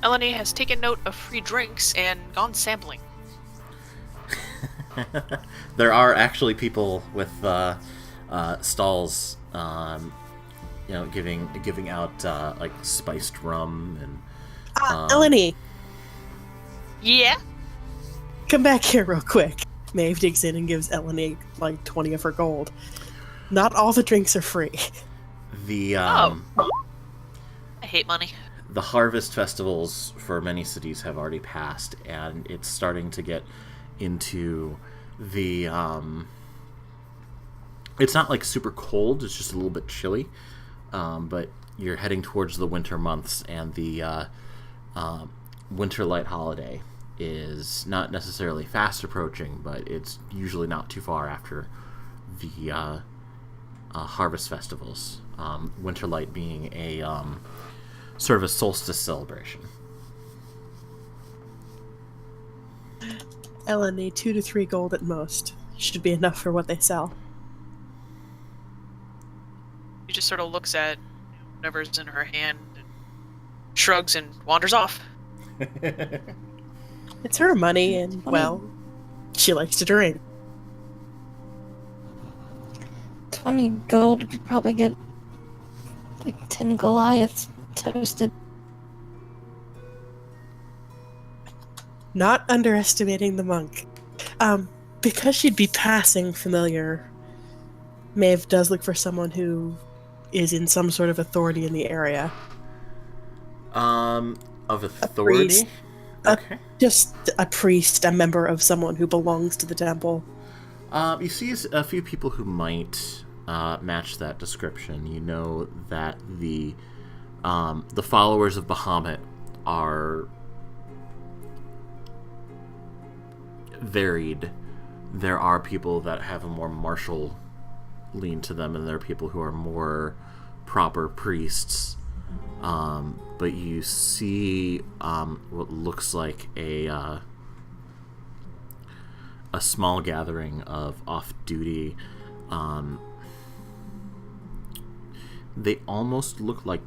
Eleni has taken note of free drinks and gone sampling. There are actually people with stalls, giving out like spiced rum and. Eleni, Yeah. come back here real quick. Maeve digs in and gives Eleni like 20 of her gold. Not all the drinks are free. The I hate money. The harvest festivals for many cities have already passed, and it's starting to get into the it's not like super cold, it's just a little bit chilly, but you're heading towards the winter months, and the winter light holiday is not necessarily fast approaching, but it's usually not too far after the harvest festivals, winter light being a sort of a solstice celebration. Eleni, 2 to 3 gold at most. Should be enough for what they sell. She just sort of looks at whatever's in her hand and shrugs and wanders off. It's her money, and, well, she likes to drink. 20 gold could probably get like 10 Goliaths toasted. Not underestimating the monk. Because she'd be passing familiar, Maeve does look for someone who is in some sort of authority in the area. Of authority? Okay. Just a priest, a member of someone who belongs to the temple. You see a few people who might match that description. You know that the followers of Bahamut are varied. There are people that have a more martial lean to them, and there are people who are more proper priests. But you see what looks like a small gathering of off-duty. They almost look like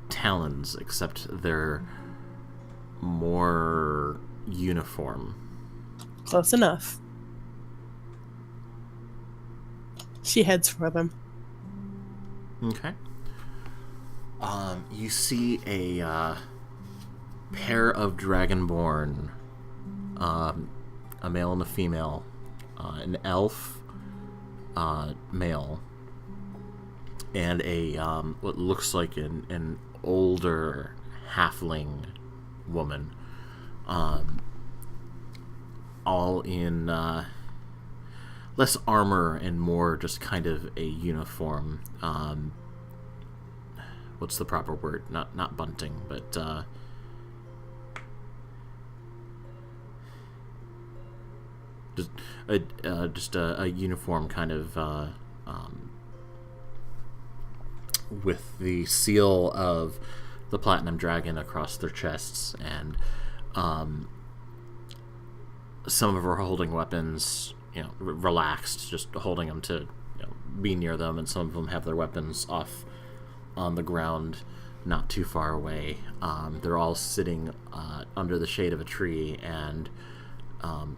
Talons, except they're more uniform. Close enough. She heads for them. Okay. You see a pair of Dragonborn, a male and a female, an elf male, and a what looks like an older halfling woman, all in less armor and more just kind of a uniform. What's the proper word? Not bunting, but just a uniform kind of with the seal of the Platinum Dragon across their chests, and some of them are holding weapons, relaxed, just holding them to be near them, and some of them have their weapons off on the ground not too far away. They're all sitting under the shade of a tree and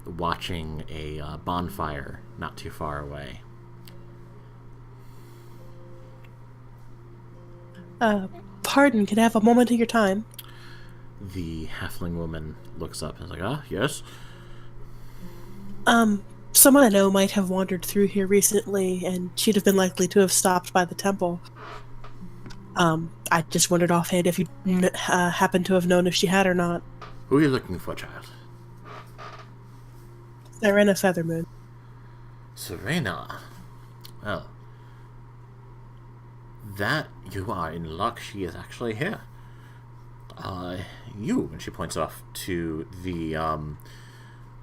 watching a bonfire not too far away. Pardon, can I have a moment of your time? The halfling woman looks up and is like, yes? Someone I know might have wandered through here recently, and she'd have been likely to have stopped by the temple. I just wondered offhand if you happened to have known if she had or not. Who are you looking for, child? Serena Feathermoon. Serena? Well, that you are in luck. She is actually here. You, and she points off to the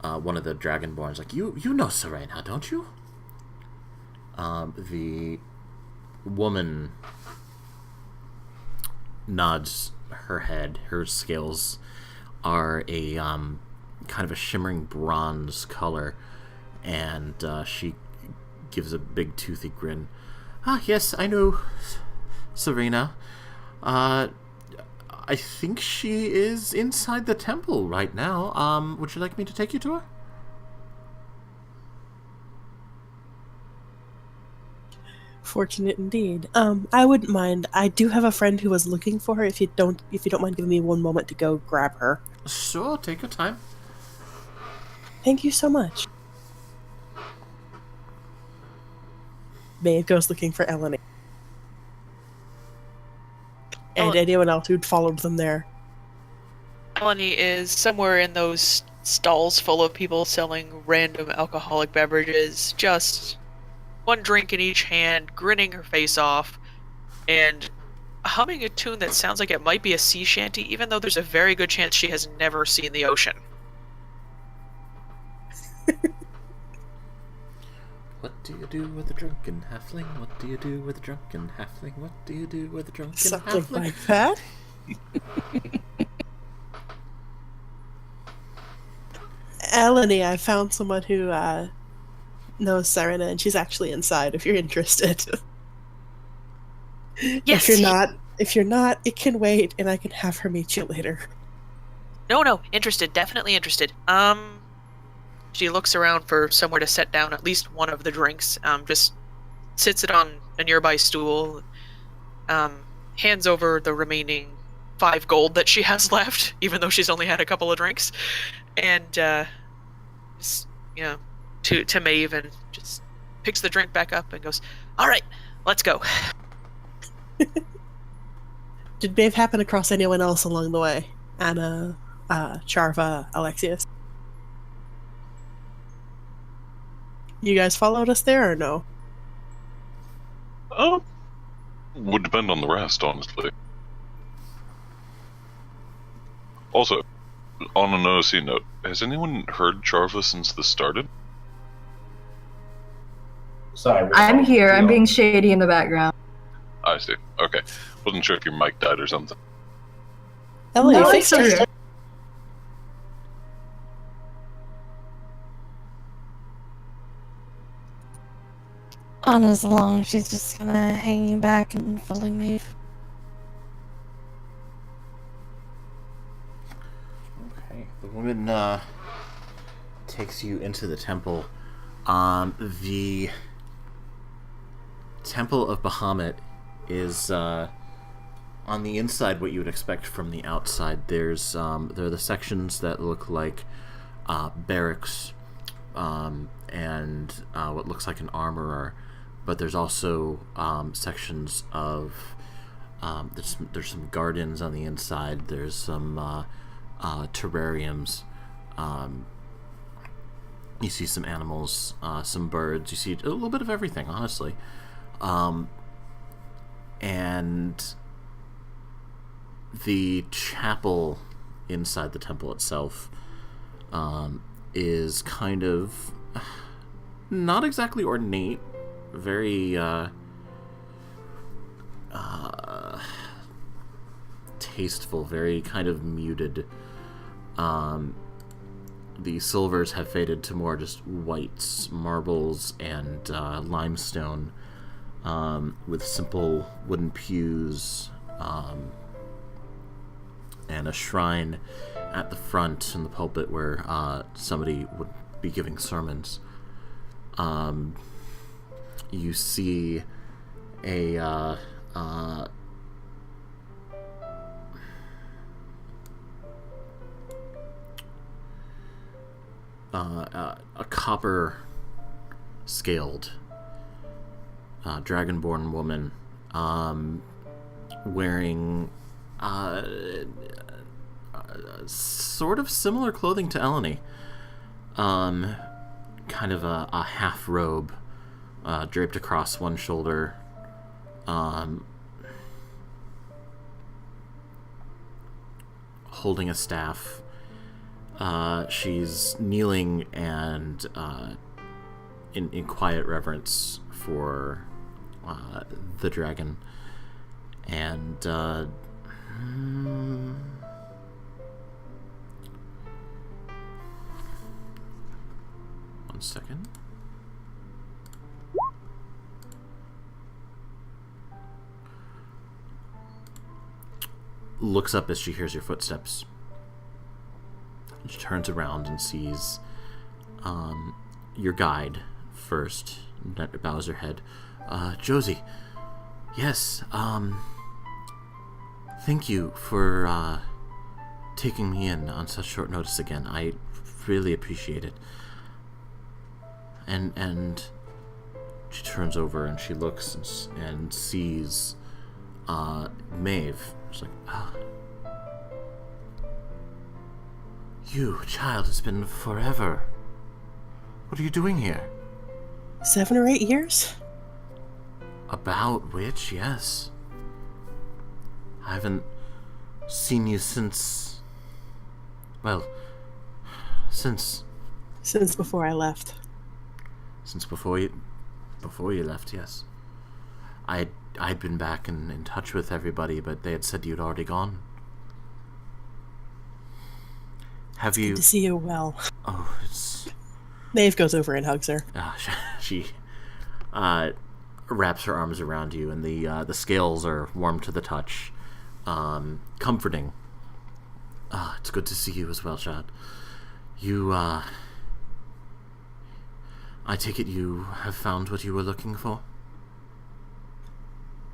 one of the Dragonborns, like, you know Serena, don't you? The woman nods her head. Her scales are a kind of a shimmering bronze color, and she gives a big toothy grin. Yes, I know Serena. I think she is inside the temple right now. Would you like me to take you to her? Fortunate indeed. I wouldn't mind. I do have a friend who was looking for her. If you don't mind giving me one moment to go grab her. Sure, take your time. Thank you so much. Maeve goes looking for Eleni. And anyone else who'd followed them there. Eleni is somewhere in those stalls full of people selling random alcoholic beverages, just one drink in each hand, grinning her face off, and humming a tune that sounds like it might be a sea shanty, even though there's a very good chance she has never seen the ocean. What do you do with a drunken halfling? What do you do with a drunken halfling? What do you do with a drunken Something halfling? like that. Eleni, I found someone who knows Serena, and she's actually inside if you're interested. Yes. If you're not, it can wait, and I can have her meet you later. No, interested, definitely interested. She looks around for somewhere to set down at least one of the drinks, just sits it on a nearby stool, hands over the remaining 5 gold that she has left, even though she's only had a couple of drinks, and, just, to Maeve, and just picks the drink back up and goes, "All right, let's go." Did Maeve happen across anyone else along the way? Anna, Charva, Alexius? You guys followed us there or no? Would depend on the rest, honestly. Also, on an OC note, has anyone heard Charva since this started? Sorry, I'm here. I'm being shady in the background. I see. Okay. Wasn't sure if your mic died or something. Ellie, No, I'm fix still it. here. Anna's along. She's just kind of hanging back and following me. Okay. The woman takes you into the temple. The Temple of Bahamut is on the inside what you would expect from the outside. There are the sections that look like barracks and what looks like an armorer, but there's also sections of there's some gardens on the inside. There's some terrariums. You see some animals, some birds. You see a little bit of everything, honestly. And the chapel inside the temple itself is kind of not exactly ornate, very tasteful, very kind of muted. The silvers have faded to more just whites, marbles, and limestone, with simple wooden pews and a shrine at the front in the pulpit where somebody would be giving sermons. You see a copper-scaled dragonborn woman wearing sort of similar clothing to Eleni. Kind of a half robe draped across one shoulder. Holding a staff. She's kneeling and in quiet reverence for the dragon. And one second. Looks up as she hears your footsteps. She turns around and sees your guide first. Bows her head. Josie, yes, thank you for taking me in on such short notice again. I really appreciate it. And she turns over and she looks and sees Maeve. She's like, you, child, it's been forever. What are you doing here? 7 or 8 years? About which, yes. I haven't seen you since... Well, since before I left. Since before you left, yes. I'd been back in touch with everybody, but they had said you'd already gone. Have you... Good to see you well. Oh, it's... Maeve goes over and hugs her. She wraps her arms around you, and the scales are warm to the touch, comforting. It's good to see you as well, Chad. You, I take it you have found what you were looking for?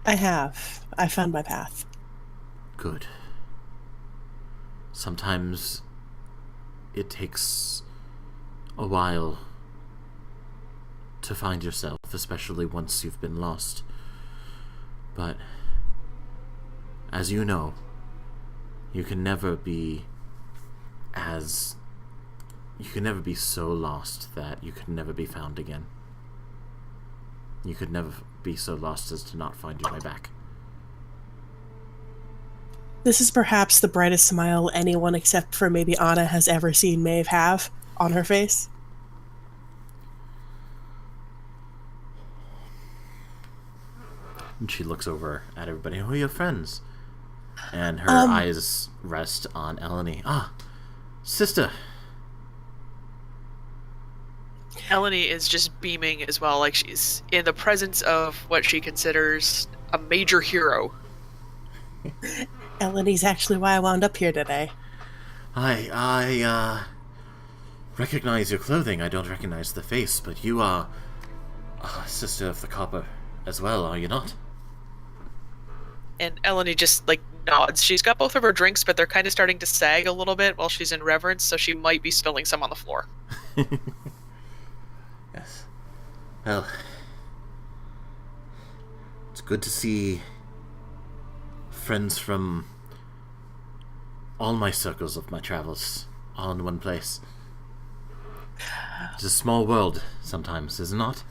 I have. I found my path. Good. Sometimes it takes a while to find yourself, especially once you've been lost. But, as you know, you can never be so lost that you can never be found again. You could never be so lost as to not find your way back. This is perhaps the brightest smile anyone except for maybe Anna has ever seen Maeve have on her face. And she looks over at everybody. Who are your friends? And her eyes rest on Eleni. Ah, sister. Eleni is just beaming as well, like she's in the presence of what she considers a major hero. Eleni's actually why I wound up here today. I recognize your clothing. I don't recognize the face, but you are a sister of the copper as well, are you not? And Eleni just, like, nods. She's got both of her drinks, but they're kind of starting to sag a little bit while she's in reverence, so she might be spilling some on the floor. Yes. Well, it's good to see friends from all my circles of my travels all in one place. It's a small world sometimes, is it not?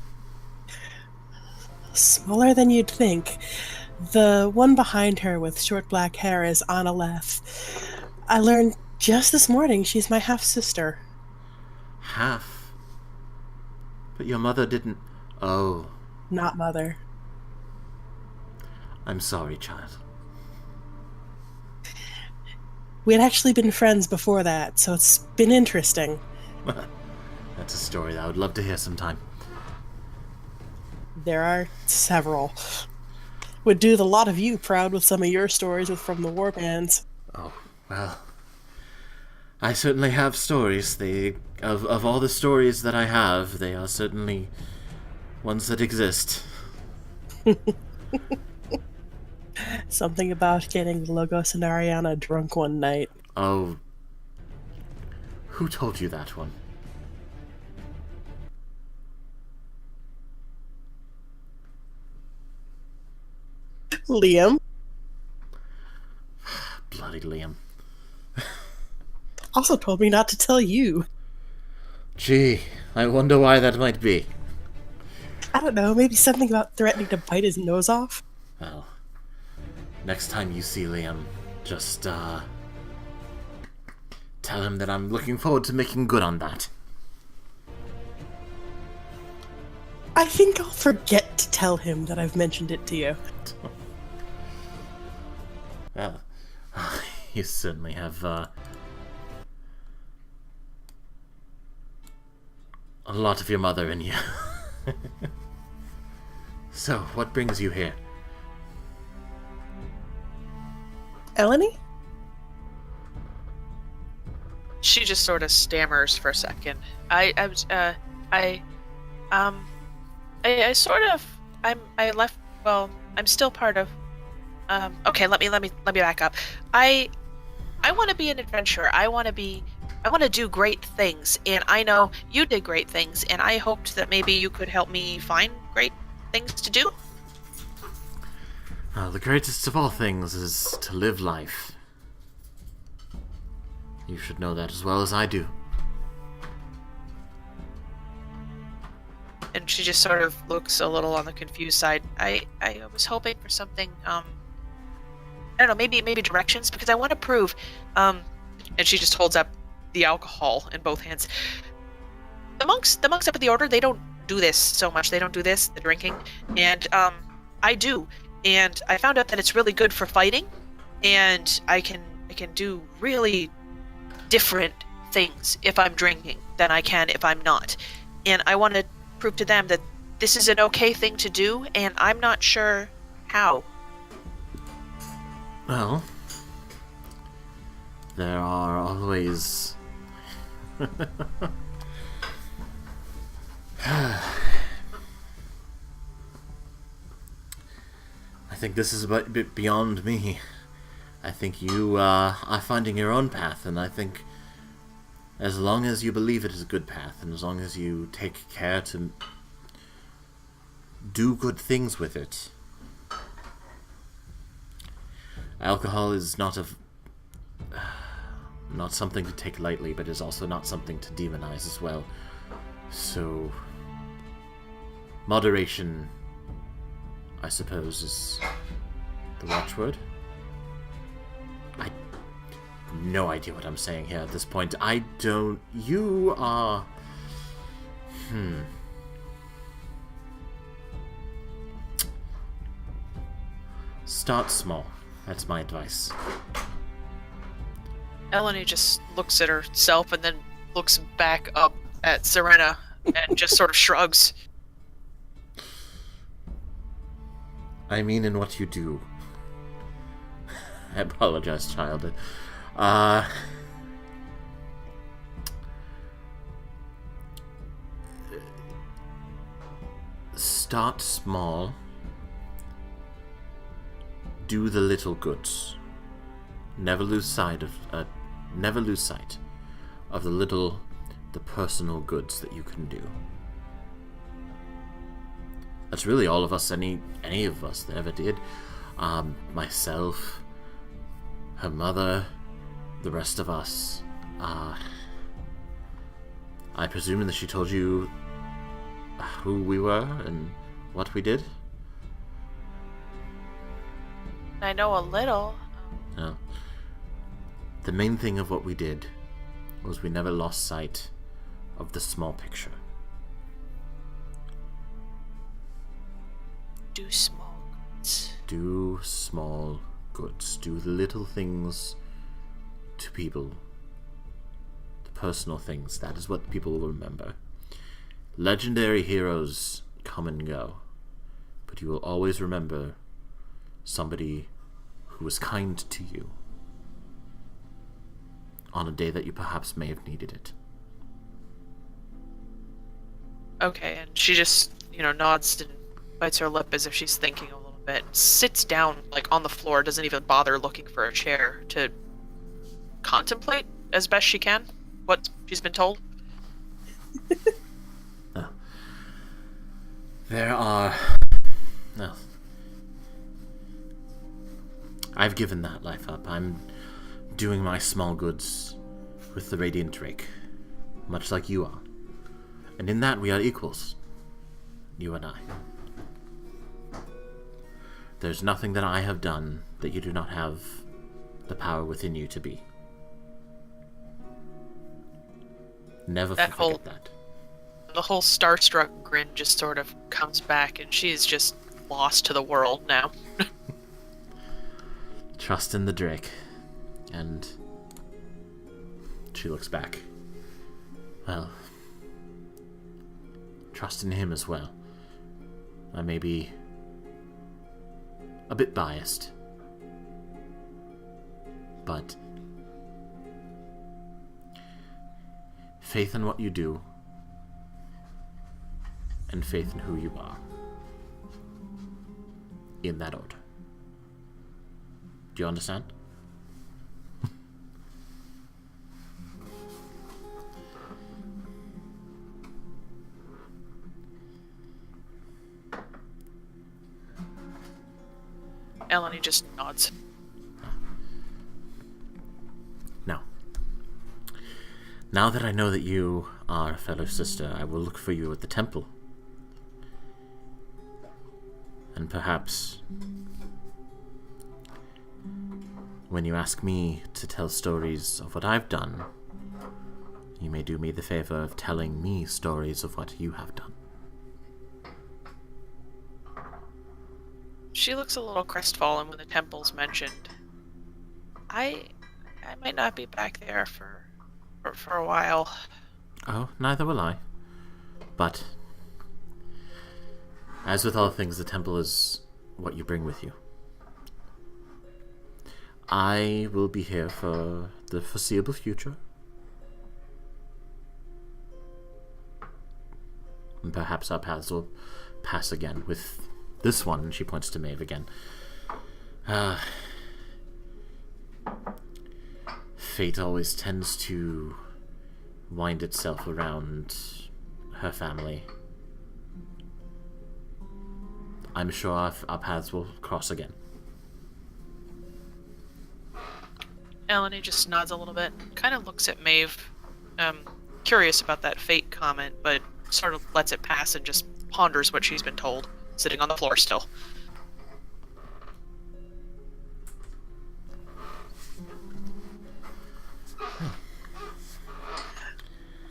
Smaller than you'd think. The one behind her with short black hair is Anna Leth. I learned just this morning she's my half-sister. Half? But your mother didn't... Oh. Not mother. I'm sorry, child. We had actually been friends before that, so it's been interesting. That's a story that I would love to hear sometime. There are several. Would do the lot of you proud with some of your stories from the war bands. Oh, well... I certainly have stories. Of all the stories that I have, they are certainly ones that exist. Something about getting Logos and Ariana drunk one night. Oh. Who told you that one? Liam. Bloody Liam. Also told me not to tell you. Gee, I wonder why that might be. I don't know, maybe something about threatening to bite his nose off? Well, next time you see Liam, just, tell him that I'm looking forward to making good on that. I think I'll forget to tell him that I've mentioned it to you. Well, you certainly have, a lot of your mother in you. So, what brings you here? Eleni? She just sort of stammers for a second. I still part of, okay, let me back up. I want to be an adventurer. I want to do great things, and I know you did great things, and I hoped that maybe you could help me find great things to do. The greatest of all things is to live life. You should know that as well as I do. And she just sort of looks a little on the confused side. I was hoping for something, I don't know, maybe directions, because I want to prove, and she just holds up the alcohol in both hands. The monks up at the order, they don't do this so much. They don't do this, the drinking, and I do. And I found out that it's really good for fighting, and I can do really different things if I'm drinking than I can if I'm not. And I want to prove to them that this is an okay thing to do, and I'm not sure how. Well, there are always... I think this is a bit beyond me. I think you are finding your own path, and I think as long as you believe it is a good path, and as long as you take care to do good things with it. Alcohol is not something to take lightly, but is also not something to demonize as well. So Moderation, I suppose, is the watchword. I have no idea what I'm saying here at this point. I don't... You are... Start small. That's my advice. Eleni just looks at herself and then looks back up at Serena and just sort of shrugs. I mean in what you do. I apologize, child. Start small. Do the little goods. Never lose sight of the personal goods that you can do. That's really all of us, any of us that ever did. Myself, her mother, the rest of us. I presume that she told you who we were and what we did? I know a little. No. The main thing of what we did was we never lost sight of the small picture. Do small goods. Do small goods. Do the little things to people. The personal things. That is what people will remember. Legendary heroes come and go, but you will always remember somebody who was kind to you on a day that you perhaps may have needed it. Okay, and she just, nods and bites her lip as if she's thinking a little bit. Sits down, on the floor, doesn't even bother looking for a chair to contemplate as best she can what she's been told. There are... No. I've given that life up. I'm doing my small goods with the Radiant Drake, much like you are. And in that we are equals, you and I. There's nothing that I have done that you do not have the power within you to be. Never forget that. The whole starstruck grin just sort of comes back, and she's just lost to the world now. Trust in the Drake. And she looks back. Well, trust in him as well. I may be a bit biased, but faith in what you do and faith in who you are. In that order. Do you understand? Eleni just nods. Now that I know that you are a fellow sister, I will look for you at the temple. And perhaps when you ask me to tell stories of what I've done, you may do me the favor of telling me stories of what you have done. She looks a little crestfallen when the temple's mentioned. I might not be back there for a while. Oh, neither will I. But as with all things, the temple is what you bring with you. I will be here for the foreseeable future. And perhaps our paths will pass again with this one, and she points to Maeve again. Fate always tends to wind itself around her family. I'm sure our paths will cross again. Eleni just nods a little bit, kind of looks at Maeve, curious about that fate comment, but sort of lets it pass and just ponders what she's been told, sitting on the floor still.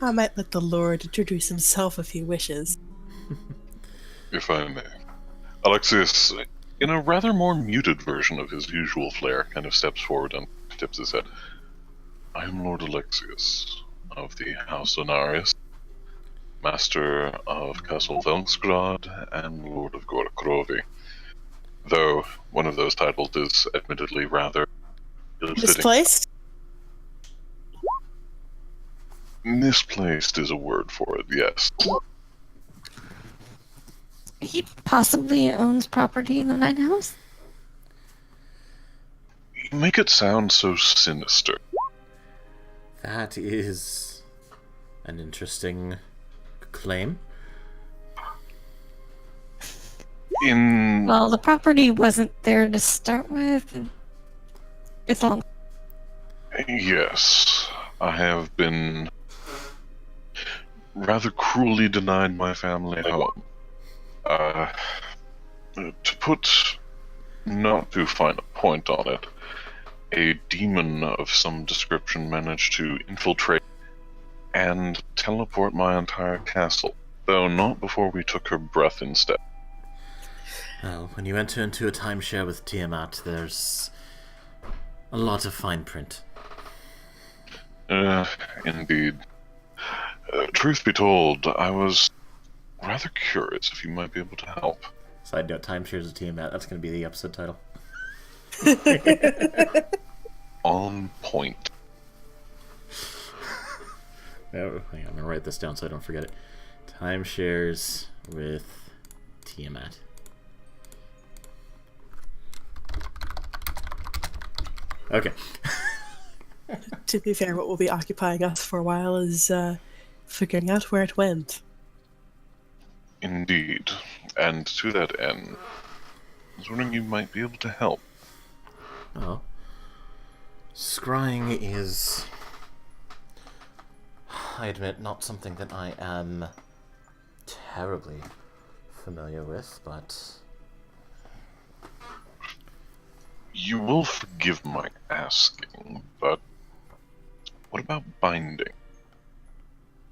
I might let the Lord introduce himself if he wishes. If I may. Alexius, in a rather more muted version of his usual flair, kind of steps forward and tips his head. I am Lord Alexius of the House Onarius, Master of Castle Velngsgrad, and Lord of Gorkrovi. Though one of those titles is admittedly rather ill-fitting. Misplaced? Misplaced is a word for it, yes. He possibly owns property in the Night House? You make it sound so sinister. That is an interesting claim. Well, the property wasn't there to start with. It's long. Yes, I have been rather cruelly denied my family home. To put not too fine a point on it, a demon of some description managed to infiltrate and teleport my entire castle, though not before we took her breath instead. Well, when you enter into a timeshare with Tiamat, there's a lot of fine print. Indeed. Truth be told, I was rather curious if you might be able to help. Side note, timeshares with Tiamat, that's going to be the episode title. On point. Oh, hang on, I'm going to write this down so I don't forget it. Timeshares with Tiamat. Okay. To be fair, what will be occupying us for a while is figuring out where it went. Indeed. And to that end, I was wondering you might be able to help. Well, scrying is, I admit, not something that I am terribly familiar with, but... You will forgive my asking, but what about binding?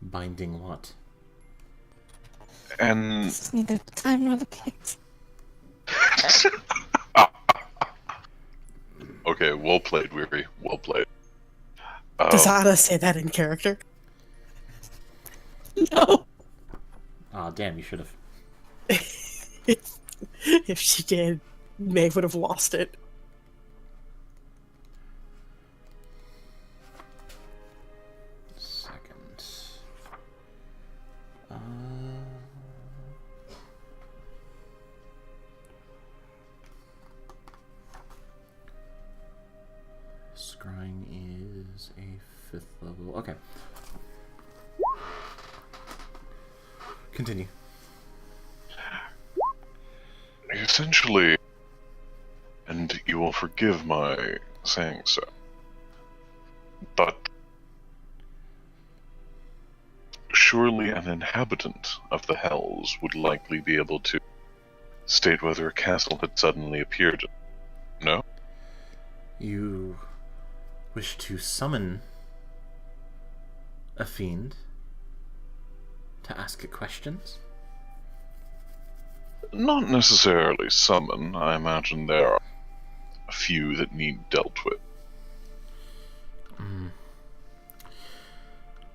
Binding what? And It's neither the time nor the place. okay, well played, Weary. Well played. Does Anna say that in character? No. Ah, damn, you should have. If she did, Maeve would have lost it. Second. Scrying is a 5th level. Okay. Continue. essentially, and you will forgive my saying so, but surely an inhabitant of the Hells would likely be able to state whether a castle had suddenly appeared. No? You wish to summon a fiend to ask it questions? Not necessarily summon. I imagine there are a few that need dealt with.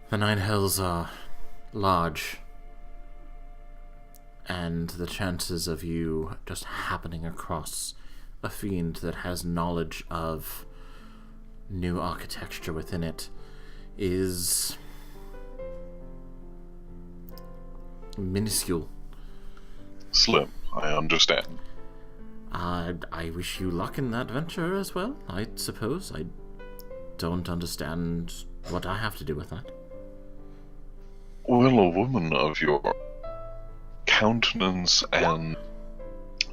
The Nine Hells are large, and the chances of you just happening across a fiend that has knowledge of new architecture within it is minuscule. Slim, I understand. I wish you luck in that venture as well, I suppose. I don't understand what I have to do with that. Well, a woman of your countenance and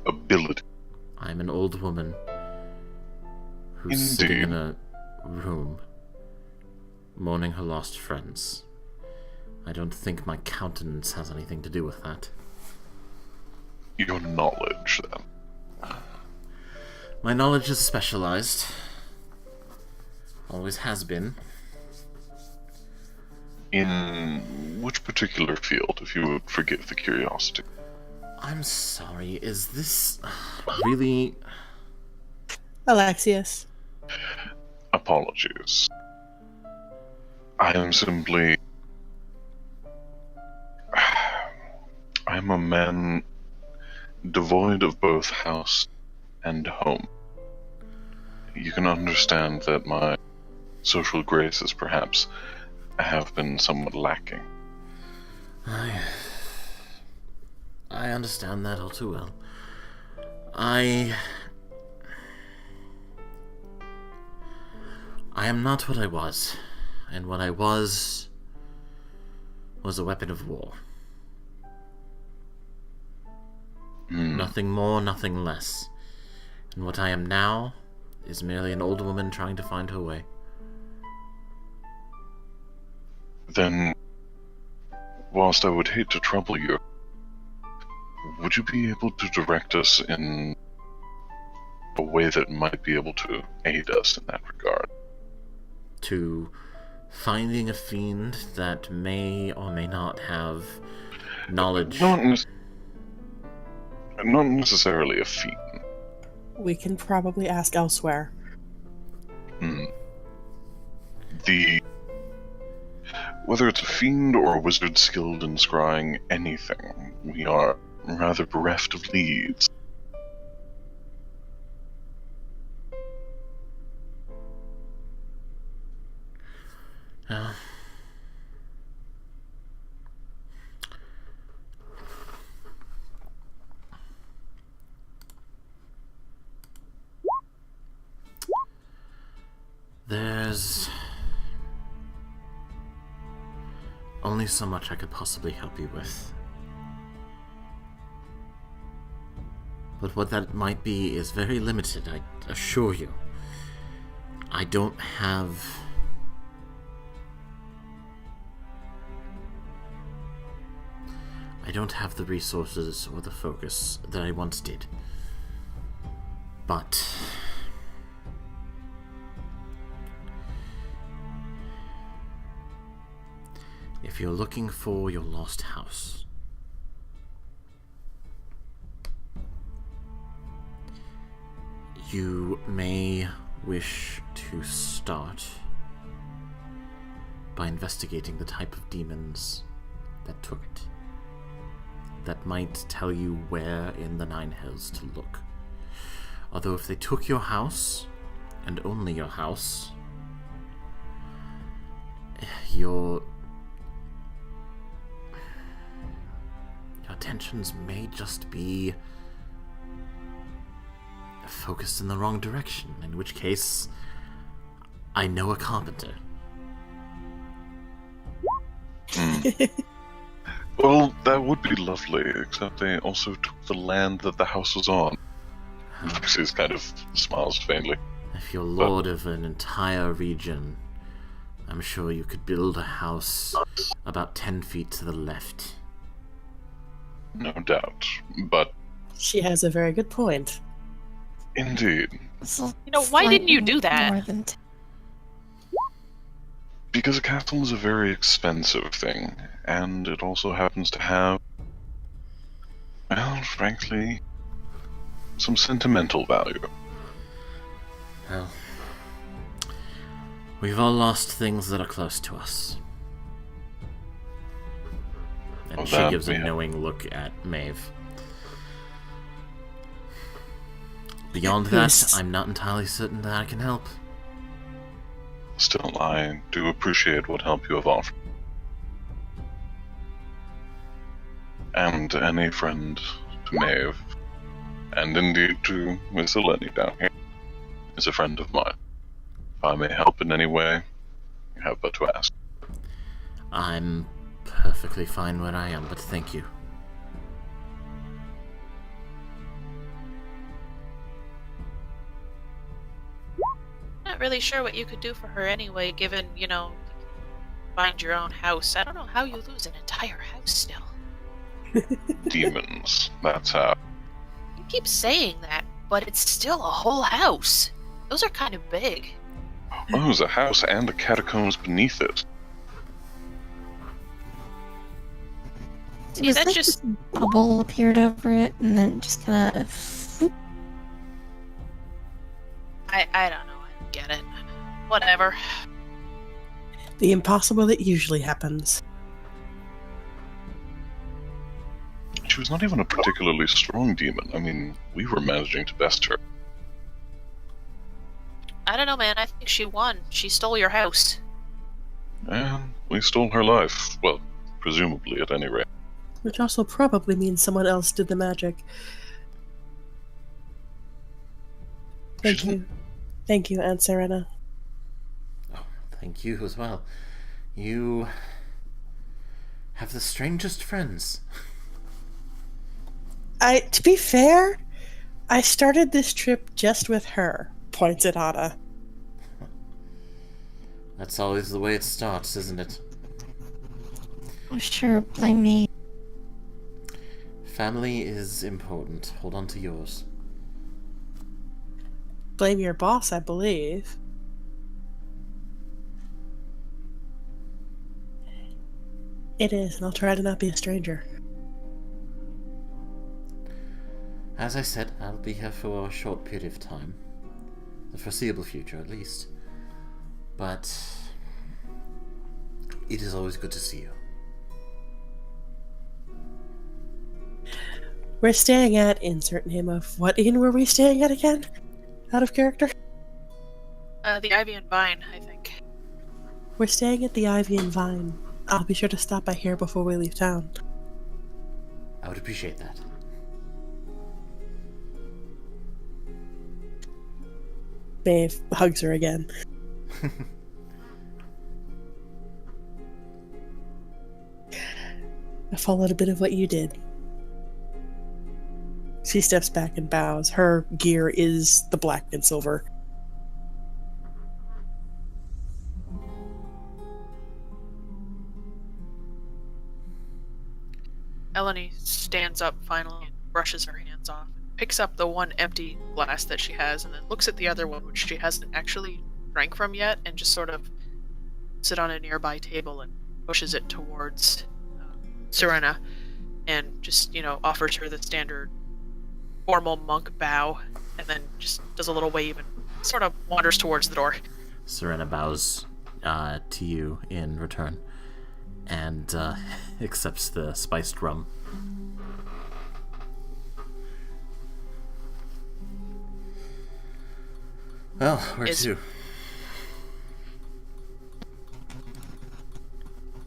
ability. I'm an old woman who's sitting in a room mourning her lost friends. I don't think my countenance has anything to do with that. Your knowledge, then. My knowledge is specialized. Always has been. In which particular field, if you would forgive the curiosity? I'm sorry, is this really... Alexius. Apologies. I am simply... I am a man devoid of both house and home. You can understand that my social graces, perhaps, have been somewhat lacking. I understand that all too well. I am not what I was, and what I was a weapon of war. Nothing more, nothing less. And what I am now is merely an old woman trying to find her way. Then, whilst I would hate to trouble you, would you be able to direct us in a way that might be able to aid us in that regard? To finding a fiend that may or may not have knowledge. Not necessarily a fiend. We can probably ask elsewhere. Whether it's a fiend or a wizard skilled in scrying anything, we are rather bereft of leads. There's only so much I could possibly help you with. But what that might be is very limited, I assure you. I don't have... the resources or the focus that I once did. But... if you're looking for your lost house, you may wish to start by investigating the type of demons that took it. That might tell you where in the Nine Hells to look. Although if they took your house, and only your house, your attentions may just be focused in the wrong direction, in which case, I know a carpenter. Well, that would be lovely, except they also took the land that the house was on. Luxus kind of smiles faintly. If you're lord of an entire region, I'm sure you could build a house about 10 feet to the left. No doubt, but... She has a very good point. Indeed. Why didn't you do that? More than Because a castle is a very expensive thing, and it also happens to have, well, frankly, some sentimental value. Well, we've all lost things that are close to us. And Well, she that gives a we have. knowing look at Maeve. Beyond that, Yes. I'm not entirely certain that I can help. Still, I do appreciate what help you have offered. And any friend to Maeve, and indeed to Miss Eleni down here, is a friend of mine. If I may help in any way, you have but to ask. I'm perfectly fine where I am, but thank you. Not really sure what you could do for her anyway, given, find your own house. I don't know how you lose an entire house still. Demons. That's how. You keep saying that, but it's still a whole house. Those are kind of big. Oh, there's a house and the catacombs beneath it. See, that's just... bubble appeared over it, and then just kind of... I don't know. I don't get it. Whatever. The impossible that usually happens. She was not even a particularly strong demon. I mean, we were managing to best her. I don't know, man. I think she won. She stole your house. And we stole her life. Well, presumably, at any rate. Which also probably means someone else did the magic. Thank you. Thank you, Aunt Serena. Oh, thank you as well. You have the strangest friends. To be fair, I started this trip just with her. Points at Anna. That's always the way it starts, isn't it? Oh, sure, blame me. Family is important. Hold on to yours. Blame your boss, I believe. It is, and I'll try to not be a stranger. As I said, I'll be here for a short period of time. The foreseeable future, at least. But it is always good to see you. We're staying at insert name of what inn were we staying at again? Out of character? The Ivy and Vine, I think. We're staying at the Ivy and Vine. I'll be sure to stop by here before we leave town. I would appreciate that. Maeve hugs her again. I followed a bit of what you did. She steps back and bows. Her gear is the black and silver. Eleni stands up finally and brushes her hands off, picks up the one empty glass that she has, and then looks at the other one, which she hasn't actually drank from yet, and just sort of sit on a nearby table and pushes it towards Serena, and just, offers her the standard formal monk bow, and then just does a little wave and sort of wanders towards the door. Serena bows to you in return and accepts the spiced rum. Well, where to?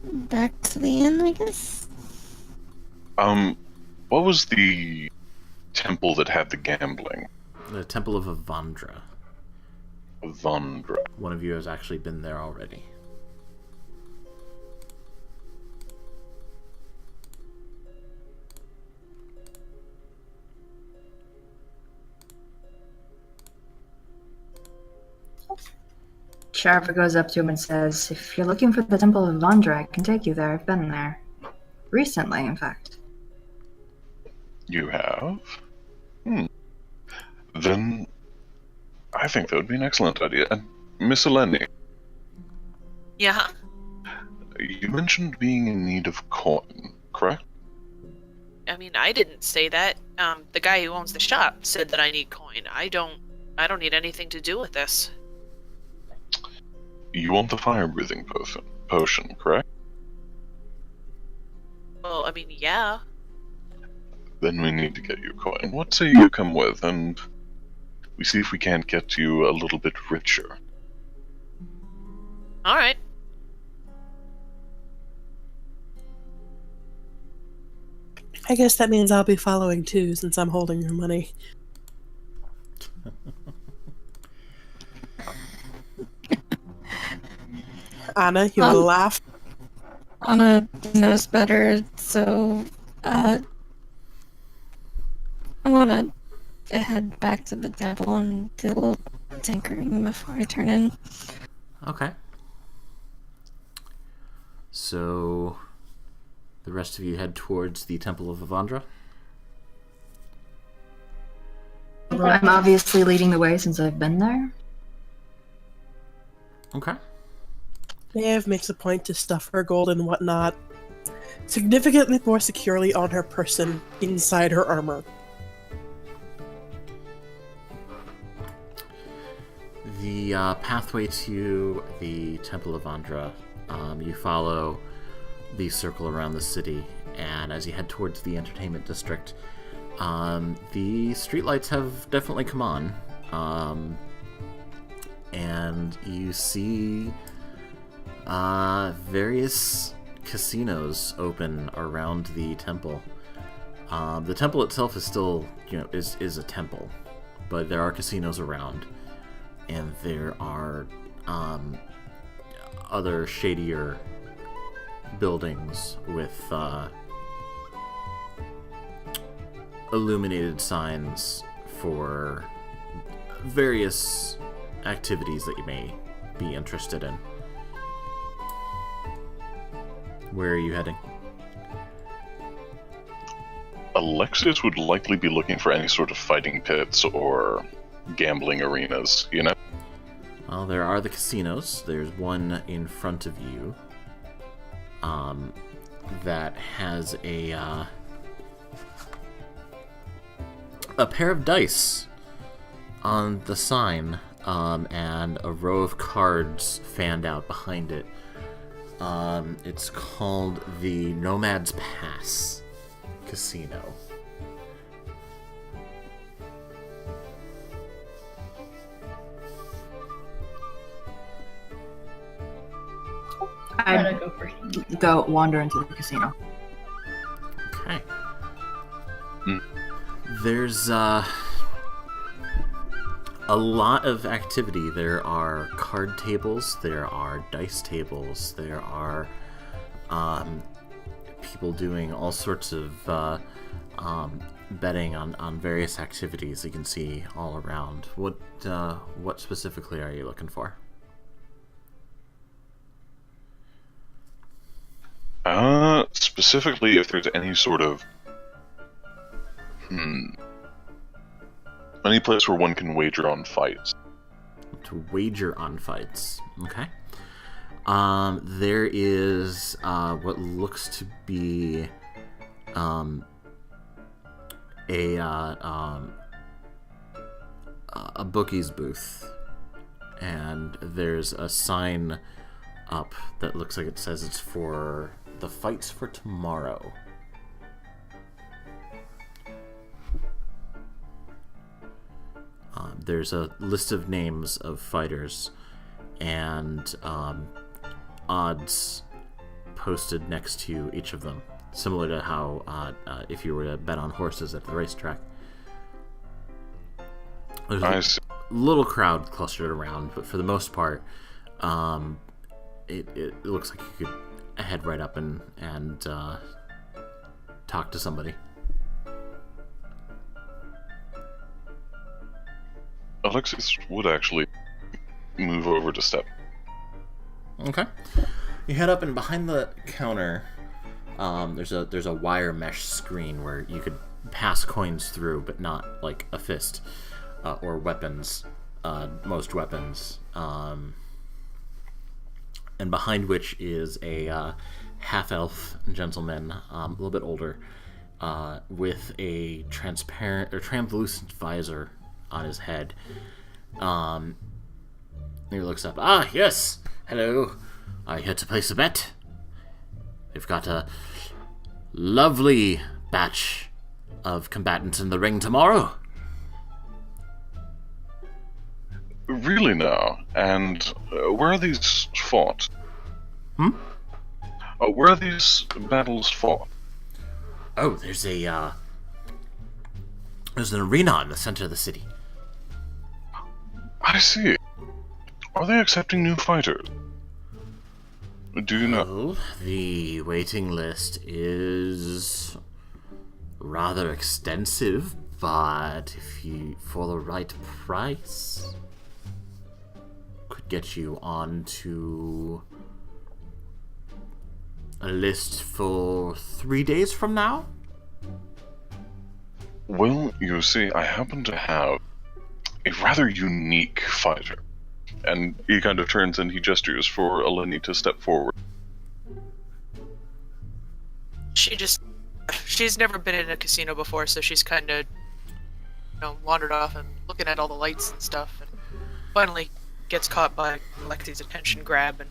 Back to the inn, I guess? What was the temple that had the gambling? The Temple of Avandra. Avandra. One of you has actually been there already. Sharva goes up to him and says, "If you're looking for the Temple of Vondra, I can take you there. I've been there. Recently, in fact." You have? Then I think that would be an excellent idea. And Miss Eleni, Yeah. you mentioned being in need of coin, correct? I mean, I didn't say that. The guy who owns the shop said that I need coin. I don't need anything to do with this. You want the fire-breathing potion, correct? Well, I mean, yeah. Then we need to get you coin. What say you come with, and we see if we can't get you a little bit richer. Alright. I guess that means I'll be following too, since I'm holding your money. Anna, you want to laugh? Anna knows better, so I want to head back to the temple and do a little tinkering before I turn in. Okay. So, the rest of you head towards the Temple of Avandra. I'm obviously leading the way since I've been there. Okay. Maeve makes a point to stuff her gold and whatnot significantly more securely on her person inside her armor. The pathway to the Temple of Avandra, you follow the circle around the city, and as you head towards the entertainment district, the streetlights have definitely come on, and you see various casinos open around the temple. The temple itself is still, is a temple, but there are casinos around, and there are other shadier buildings with illuminated signs for various activities that you may be interested in. Where are you heading? Alexis would likely be looking for any sort of fighting pits or gambling arenas, you know? Well, there are the casinos. There's one in front of you that has a pair of dice on the sign, and a row of cards fanned out behind it. It's called the Nomad's Pass Casino. I'd go first. Go wander into the casino. Okay. There's a lot of activity. There are card tables, there are dice tables, there are people doing all sorts of betting on various activities you can see all around. What specifically are you looking for? Specifically if there's any sort of any place where one can wager on fights. To wager on fights. Okay. There is what looks to be a bookie's booth, and there's a sign up that looks like it says it's for the fights for tomorrow. There's a list of names of fighters and odds posted next to each of them, similar to how if you were to bet on horses at the racetrack. There's a little crowd clustered around, but for the most part, it looks like you could head right up and talk to somebody. Alexis would actually move over to step. Okay. You head up, and behind the counter, there's a wire mesh screen where you could pass coins through, but not like a fist or weapons. Most weapons. And behind which is a half-elf gentleman, a little bit older, with a transparent or translucent visor on his head. He looks up. Ah, yes. Hello. Are you here to place a bet? We've got a lovely batch of combatants in the ring tomorrow. Really now? And where are these fought? Where are these battles fought? Oh, there's an arena in the center of the city. I see. Are they accepting new fighters? Do you know? Well, the waiting list is rather extensive, but if you, for the right price, could get you on to a list for 3 days from now? Well, you see, I happen to have a rather unique fighter. And he kind of turns and he gestures for Eleni to step forward. She's never been in a casino before, so she's kind of, wandered off and looking at all the lights and stuff, and finally gets caught by Alexi's attention grab and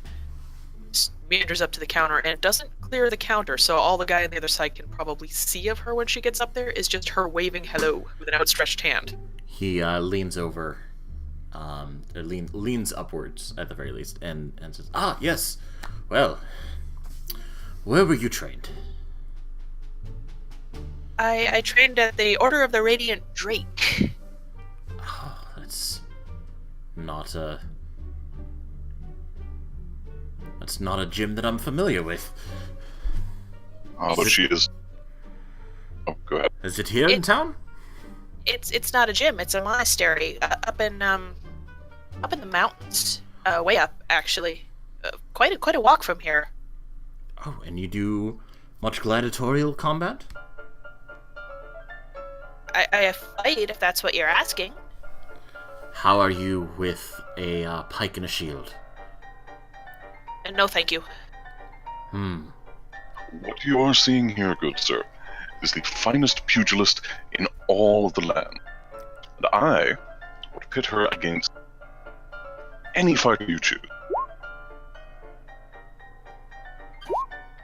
meanders up to the counter, and it doesn't clear the counter, so all the guy on the other side can probably see of her when she gets up there is just her waving hello with an outstretched hand. He leans over, leans upwards at the very least, and says, "Ah, yes. Well, where were you trained?" I trained at the Order of the Radiant Drake. Oh, that's not a gym that I'm familiar with. But she is... Oh, go ahead. Is it here in town? It's not a gym. It's a monastery up in the mountains, way up actually. Quite a walk from here. Oh, and you do much gladiatorial combat? I fight, if that's what you're asking. How are you with a pike and a shield? No, thank you. What you are seeing here, good sir, is the finest pugilist in all of the land. And I would pit her against any fighter you choose.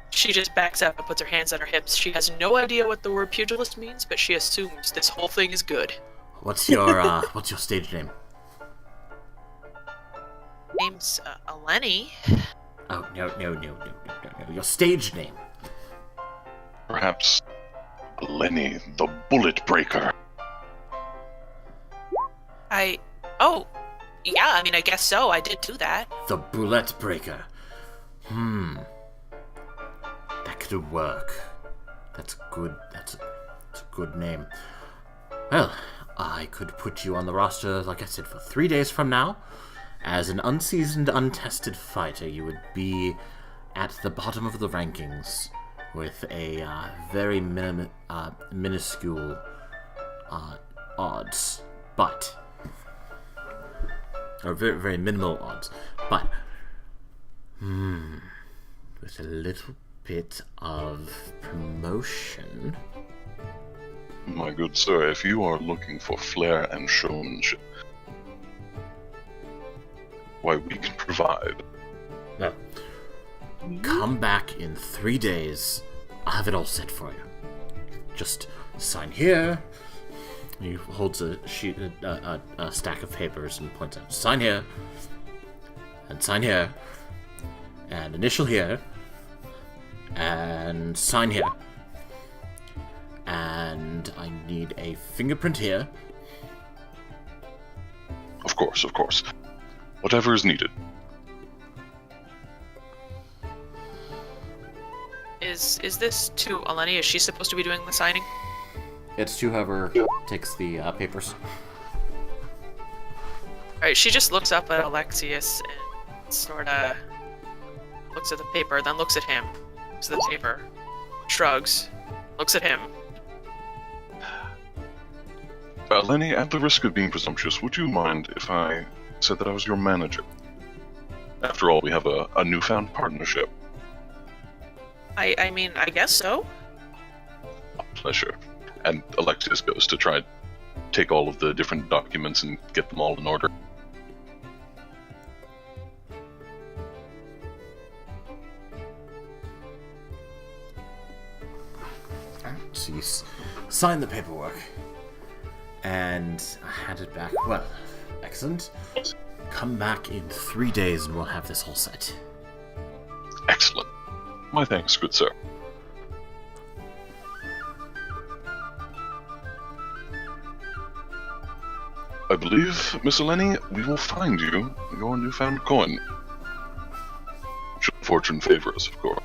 She just backs up and puts her hands on her hips. She has no idea what the word pugilist means, but she assumes this whole thing is good. What's your stage name? Name's Eleni. Oh, no. Your stage name. Perhaps Eleni, the Bullet Breaker. Oh, yeah, I mean, I guess so. I did do that. The Bullet Breaker. That could work. That's good. That's a good name. Well, I could put you on the roster, like I said, for 3 days from now. As an unseasoned, untested fighter, you would be at the bottom of the rankings with a very minuscule odds, but or very, very minimal odds, but with a little bit of promotion. My good sir, if you are looking for flair and showmanship, why, we can provide. No. Come back in 3 days. I'll have it all set for you. Just sign here. He holds a sheet, a stack of papers and points out, sign here, and sign here, and initial here, and sign here. And I need a fingerprint here. Of course. Whatever is needed. Is this to Eleni? Is she supposed to be doing the signing? It's to whoever takes the papers. Alright, she just looks up at Alexius and sort of looks at the paper, then looks at him, looks at the paper, shrugs, looks at him. Eleni, at the risk of being presumptuous, would you mind if I said that I was your manager? After all, we have a newfound partnership. I mean, I guess so. A pleasure. And Alexius goes to try and take all of the different documents and get them all in order. So you sign the paperwork and hand it back. Well, excellent. Come back in 3 days and we'll have this all set. Excellent. My thanks, good sir. I believe, Miss Eleni, we will find you your newfound coin. Should fortune favor us, of course.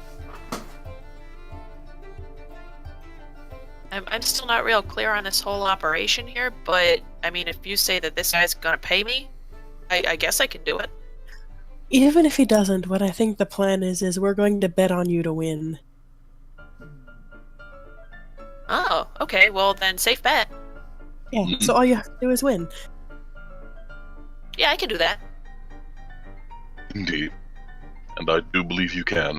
I'm still not real clear on this whole operation here, but I mean, if you say that this guy's gonna pay me, I guess I can do it. Even if he doesn't, what I think the plan is we're going to bet on you to win. Oh, okay. Well, then safe bet. Yeah, so all you have to do is win. Yeah, I can do that. Indeed. And I do believe you can.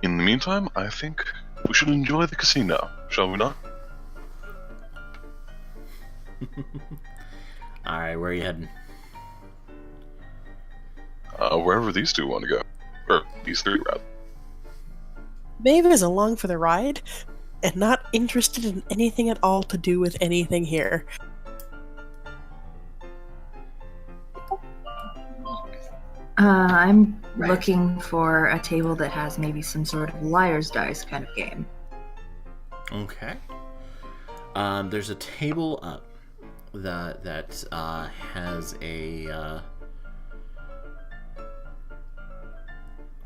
In the meantime, I think we should enjoy the casino, shall we not? Alright, where are you heading? Wherever these two want to go. Or these three, rather. Maeve is along for the ride and not interested in anything at all to do with anything here. I'm looking for a table that has maybe some sort of liar's dice kind of game. Okay. There's a table up that has a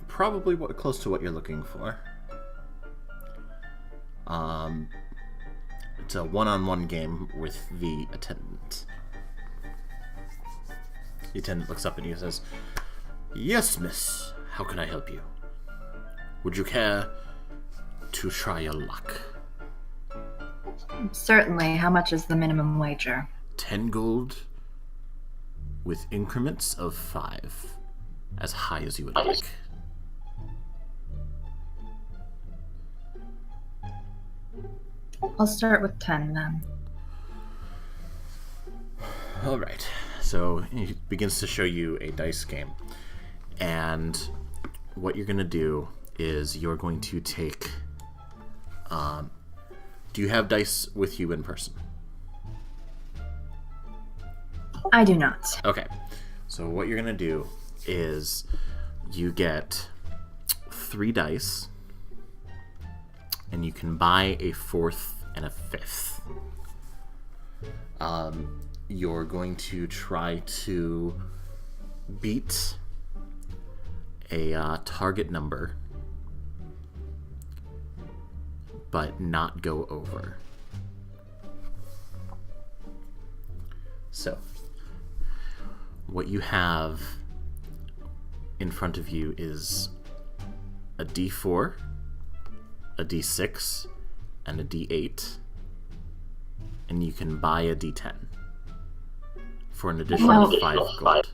probably close to what you're looking for. It's a one-on-one game with the attendant. The attendant looks up at you and says, "Yes, miss. How can I help you? Would you care to try your luck?" Certainly. How much is the minimum wager? 10 gold with increments of 5. As high as you would like. I'll start with 10 then. Alright, so he begins to show you a dice game. And what you're going to do is you're going to take... do you have dice with you in person? I do not. Okay, so what you're going to do is you get 3 dice, and you can buy a 4th and a 5th. You're going to try to beat a target number, but not go over. So, what you have in front of you is a D4, a D6, and a D8, and you can buy a D10 for an additional 5 gold.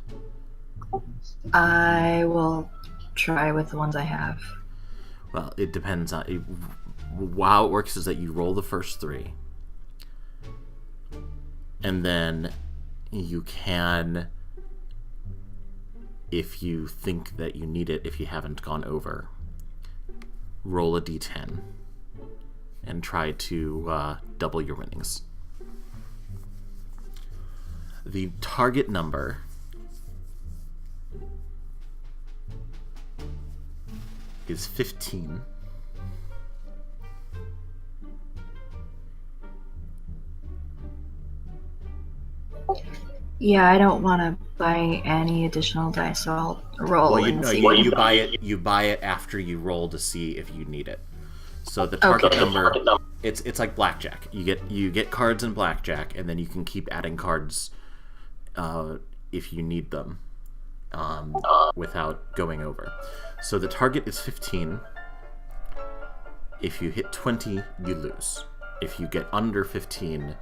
I will try with the ones I have. Well, it depends on... How it works is that you roll the first 3, and then you can, if you think that you need it, if you haven't gone over, roll a D10 and try to double your winnings. The target number is 15. Yeah, I don't want to buy any additional dice, so I'll roll. Well, and see. you buy it. You buy it after you roll to see if you need it. So the target number, it's like blackjack. You get cards in blackjack, and then you can keep adding cards if you need them without going over. So the target is 15. If you hit 20, you lose. If you get under 15,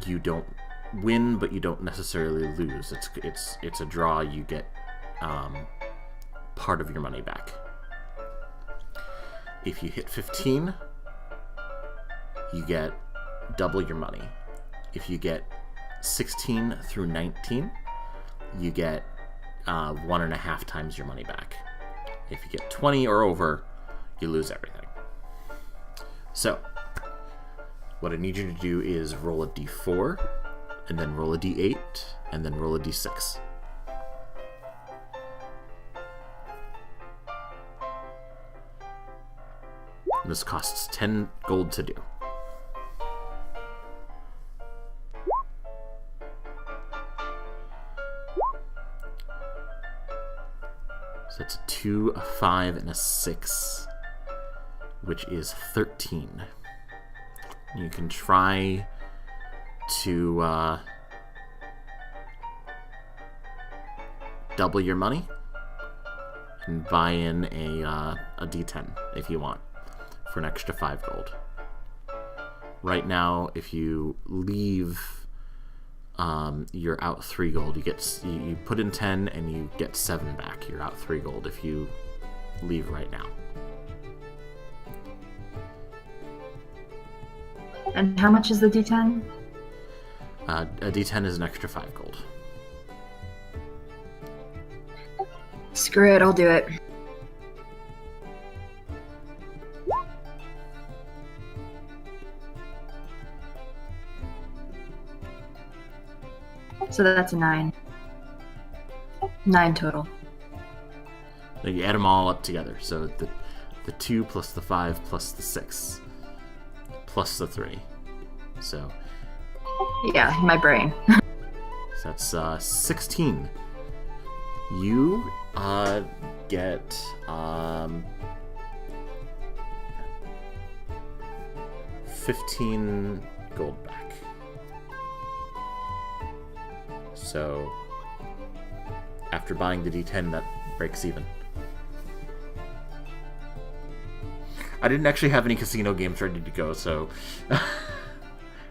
you don't win, but you don't necessarily lose. It's a draw. You get part of your money back. If you hit 15, you get double your money. If you get 16 through 19, you get 1.5 times your money back. If you get 20 or over, you lose everything. So, what I need you to do is roll a d4, and then roll a d8, and then roll a d6. This costs 10 gold to do. So it's a 2, a 5, and a 6, which is 13. You can try to double your money and buy in a D10 if you want for an extra 5 gold. Right now, if you leave, you're out 3 gold. You put in 10 and you get 7 back. You're out 3 gold if you leave right now. And how much is the D10? A D10 is an extra 5 gold. Screw it, I'll do it. So that's a 9. 9 total. So you add them all up together. So the 2 plus the 5 plus the 6 plus the 3. So Yeah, my brain. that's 16. You get 15 gold back. So after buying the D10, that breaks even. I didn't actually have any casino games ready to go, so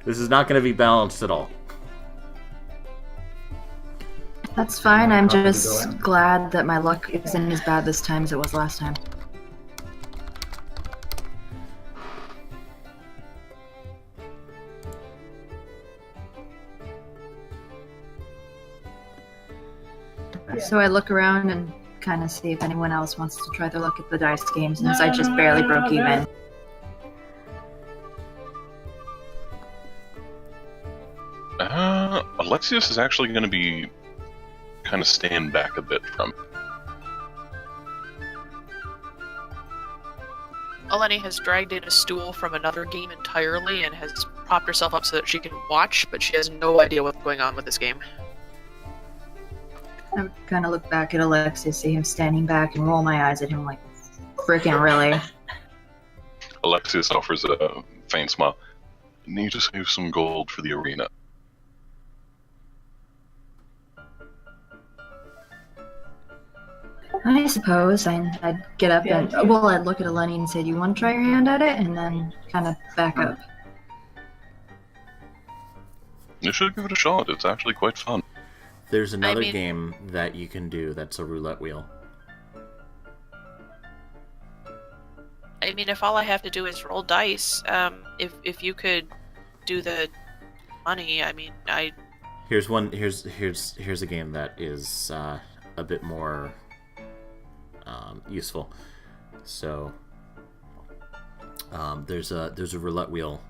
this is not going to be balanced at all. That's fine, I'm just glad that my luck isn't as bad this time as it was last time. So I look around and kind of see if anyone else wants to try their luck at the dice games, since I just barely broke even. Alexius is actually going to be kind of stand back a bit from it. Eleni has dragged in a stool from another game entirely and has propped herself up so that she can watch, but she has no idea what's going on with this game. I would kind of look back at Alexius, see him standing back, and roll my eyes at him like, freaking really? Alexius offers a faint smile. Need to save some gold for the arena. I suppose I'd get up and I'd look at Eleni and say, "Do you want to try your hand at it?" And then kind of back up. You should give it a shot. It's actually quite fun. There's another game that you can do that's a roulette wheel. I mean, if all I have to do is roll dice, if you could do the money, I mean, Here's a game that is a bit more useful. So there's a roulette wheel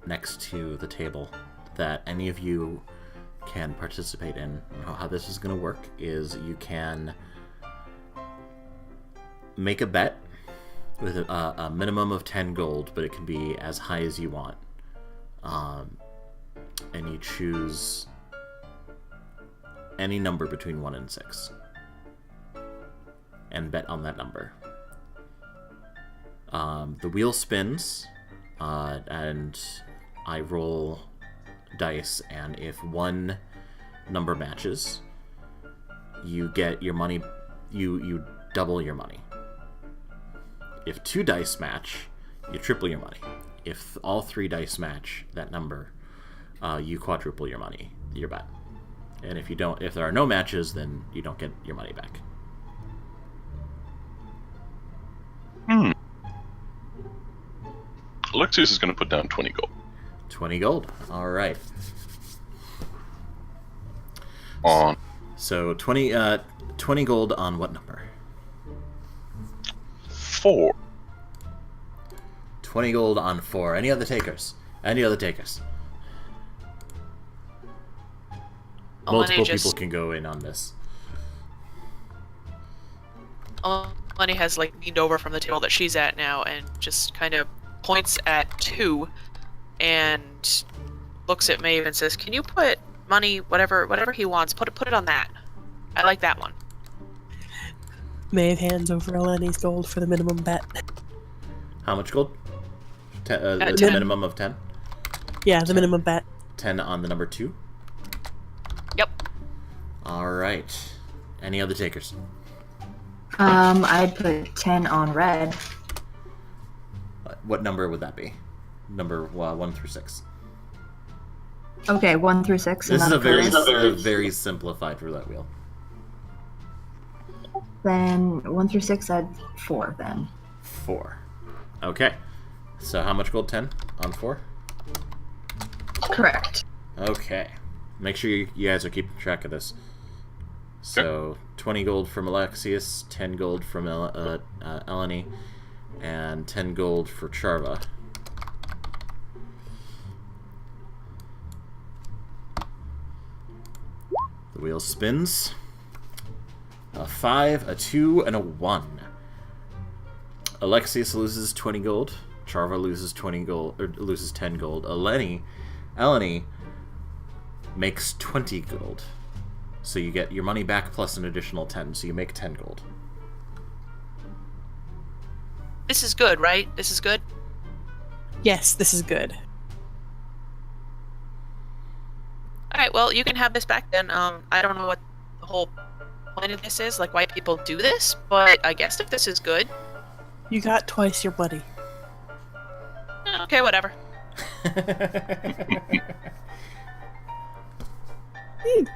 next to the table that any of you can participate in. How this is going to work is you can make a bet with a minimum of 10 gold, but it can be as high as you want. And you choose any number between 1 and 6 and bet on that number. The wheel spins, and I roll dice, and if one number matches, you get your money, you double your money. If 2 dice match, you triple your money. If all 3 dice match that number, you quadruple your money, your bet. And if there are no matches, then you don't get your money back. Alexius is going to put down 20 gold. 20 gold. All right. On. So 20 gold on what number? 4. 20 gold on 4. Any other takers? Multiple people can go in on this. Eleni has leaned over from the table that she's at now and just kind of points at 2 and looks at Maeve and says, "Can you put money, whatever he wants, put it on that. I like that one." Maeve hands over Eleni's gold for the minimum bet. How much gold? The 10. minimum of 10? Yeah, the minimum bet. 10 on the number 2? Yep. Alright. Any other takers? I'd put 10 on red. What number would that be? Number 1 through 6. Okay, 1 through 6. This is and a very, then very simplified roulette wheel. Then 1 through 6, I'd 4 then. 4. Okay. So how much gold? 10 on 4? Correct. Okay. Make sure you guys are keeping track of this. So 20 gold from Alexius, 10 gold from Eleni, and 10 gold for Charva. The wheel spins. A 5, a 2, and a 1. Alexius loses 20 gold. Charva loses 20 gold, or loses 10 gold. Eleni makes 20 gold. So you get your money back plus an additional 10, so you make 10 gold. This is good, right? This is good? Yes, this is good. Alright, well, you can have this back then. I don't know what the whole point of this is, like why people do this, but I guess if this is good... You got twice your money. Okay, whatever.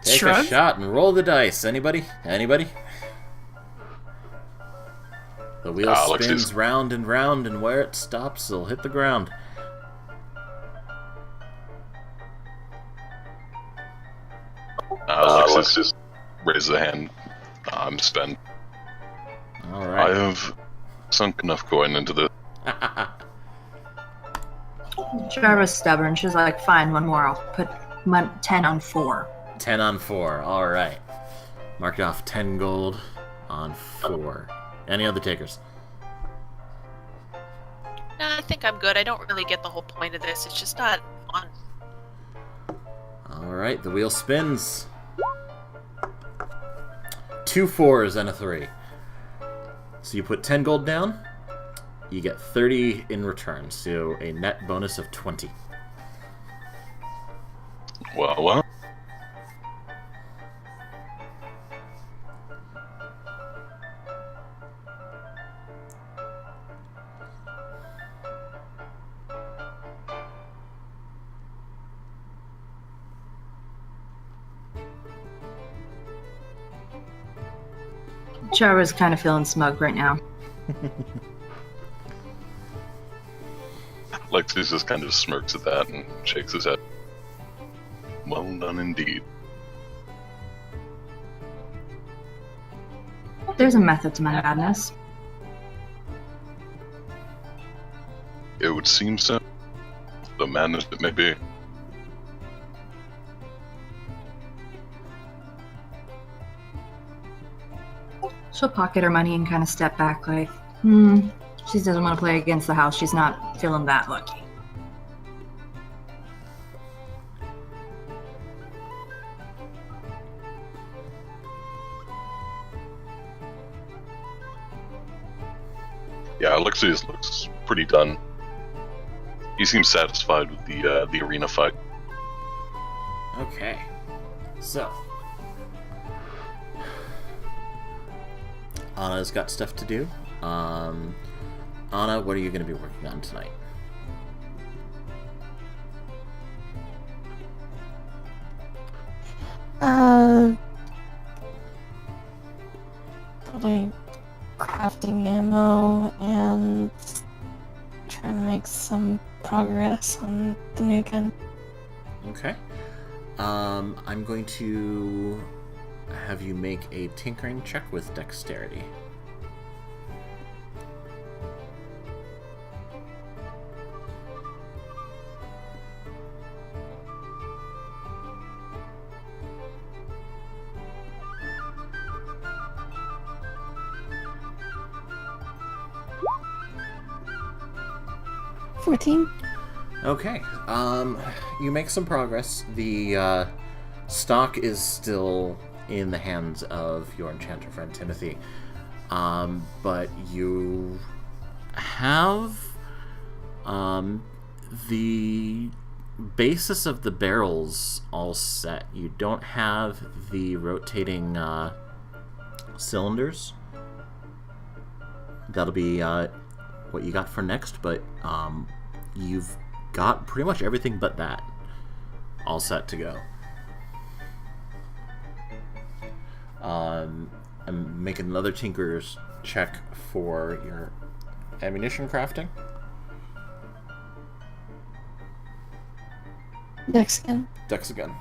Take a shot and roll the dice. Anybody? Anybody? The wheel spins round and round, and where it stops, it'll hit the ground. Alexis raises a hand. I'm spent. Alright. I have sunk enough coin into this. Charva's stubborn. She's like, fine, one more. I'll put 10 on 4. 10 on 4. Alright. Marked off 10 gold on 4. Any other takers? No, I think I'm good. I don't really get the whole point of this. It's just not fun. Alright, the wheel spins. 2 4s and a 3. So you put 10 gold down, you get 30 in return, so a net bonus of 20. Well. Charva's kind of feeling smug right now. Lexus just kind of smirks at that and shakes his head. Well done indeed. There's a method to my madness. It would seem so. The madness it may be. She'll pocket her money and kind of step back like, she doesn't want to play against the house. She's not feeling that lucky. Yeah, Alexius looks pretty done. He seems satisfied with the arena fight. Okay. So. Anna's got stuff to do. Anna, what are you going to be working on tonight? Probably crafting ammo and trying to make some progress on the new gun. Okay. I'm going to have you make a tinkering check with dexterity. Okay. You make some progress. The stock is still in the hands of your enchanter friend Timothy, but you have the basis of the barrel's all set. You don't have the rotating cylinders. That'll be what you got for next, but you've got pretty much everything but that all set to go. I'm making another tinker's check for your ammunition crafting. Dex again. Dex again.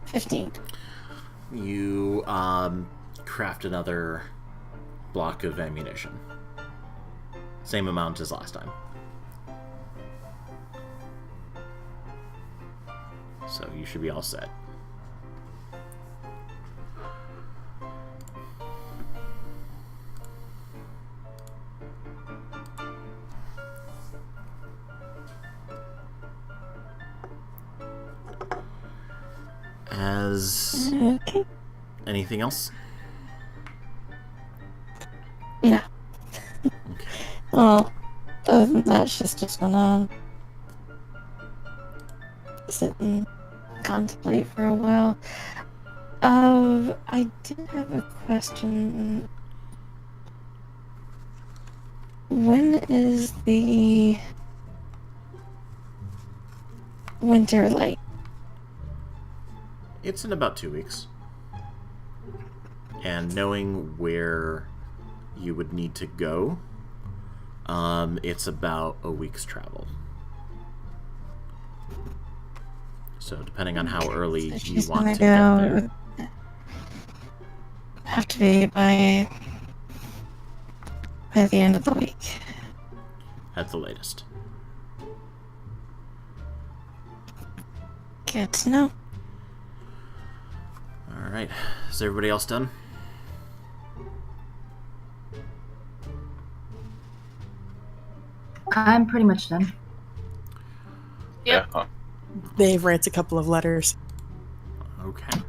$15. You craft another block of ammunition. Same amount as last time. So you should be all set. As Okay. anything else? Yeah. Okay. Well, other than that, she's just gonna sit and contemplate for a while. I did have a question. When is the winter like? It's in about 2 weeks. And knowing where you would need to go, it's about a week's travel. So depending on how early So you she's want gonna to get there. go. Have to be by the end of the week. At the latest. Good to know. Alright. Is everybody else done? I'm pretty much done. Yep. Yeah. Dave writes a couple of letters. Okay.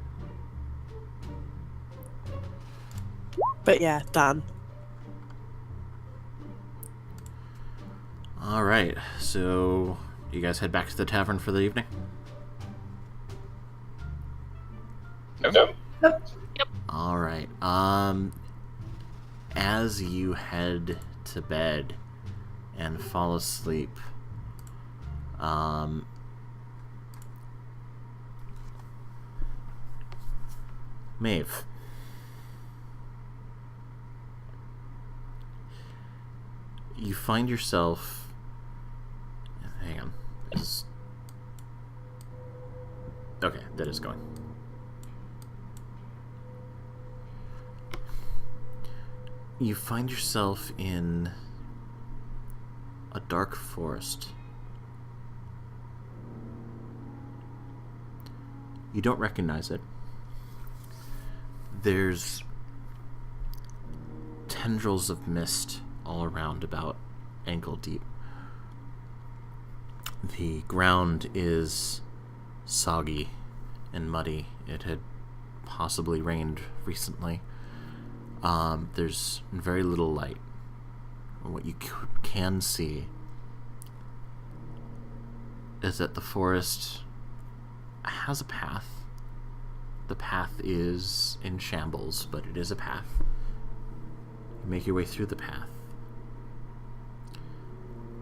But yeah, done. Alright. So you guys head back to the tavern for the evening? Nope. Alright. As you head to bed and fall asleep, Maeve. You find yourself... Hang on. Okay, that is going. You find yourself in a dark forest. You don't recognize it. There's tendrils of mist all around, about ankle deep. The ground is soggy and muddy. It had possibly rained recently. There's very little light. What you can see is that the forest has a path. The path is in shambles, but it is a path. You make your way through the path,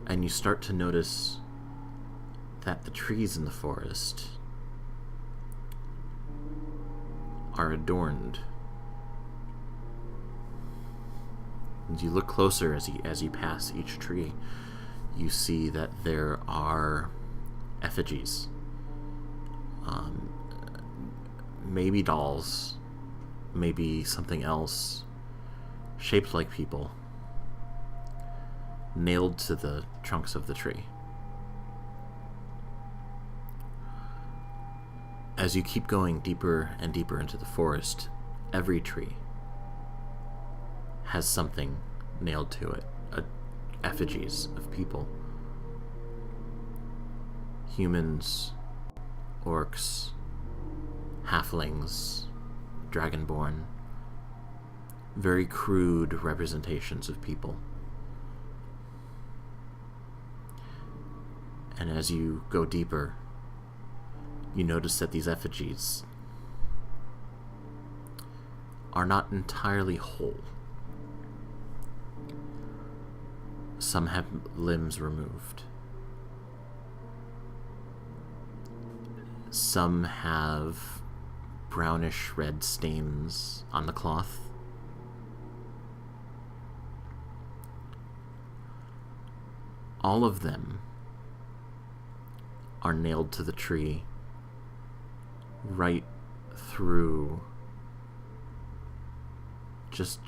and you start to notice that the trees in the forest are adorned. As you look closer, as you pass each tree, you see that there are effigies. Maybe dolls, maybe something else, shaped like people, nailed to the trunks of the tree. As you keep going deeper and deeper into the forest, every tree has something nailed to it, effigies of people. Humans, orcs, halflings, dragonborn. Very crude representations of people And as you go deeper, you notice that these effigies are not entirely whole. Some have limbs removed. Some have brownish red stains on the cloth. All of them are nailed to the tree right through, just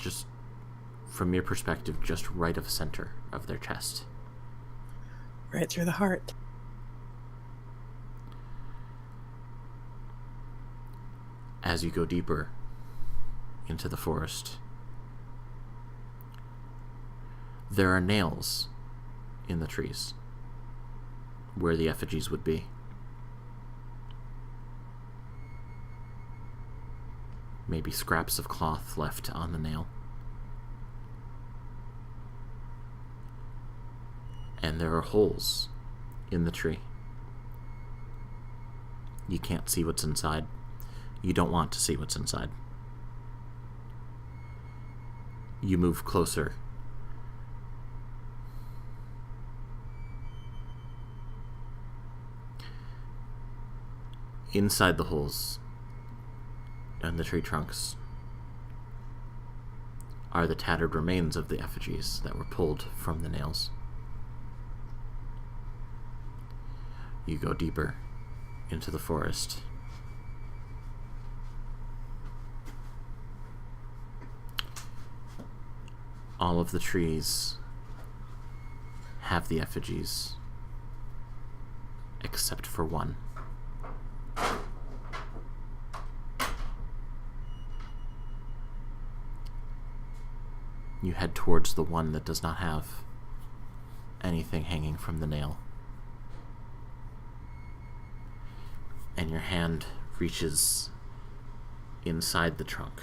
from your perspective, just right of center of their chest. Right through the heart. As you go deeper into the forest, there are nails in the trees where the effigies would be. Maybe scraps of cloth left on the nail. And there are holes in the tree. You can't see what's inside. You don't want to see what's inside. You move closer. Inside the holes and the tree trunks are the tattered remains of the effigies that were pulled from the nails. You go deeper into the forest. All of the trees have the effigies, except for one. You head towards the one that does not have anything hanging from the nail. And your hand reaches inside the trunk.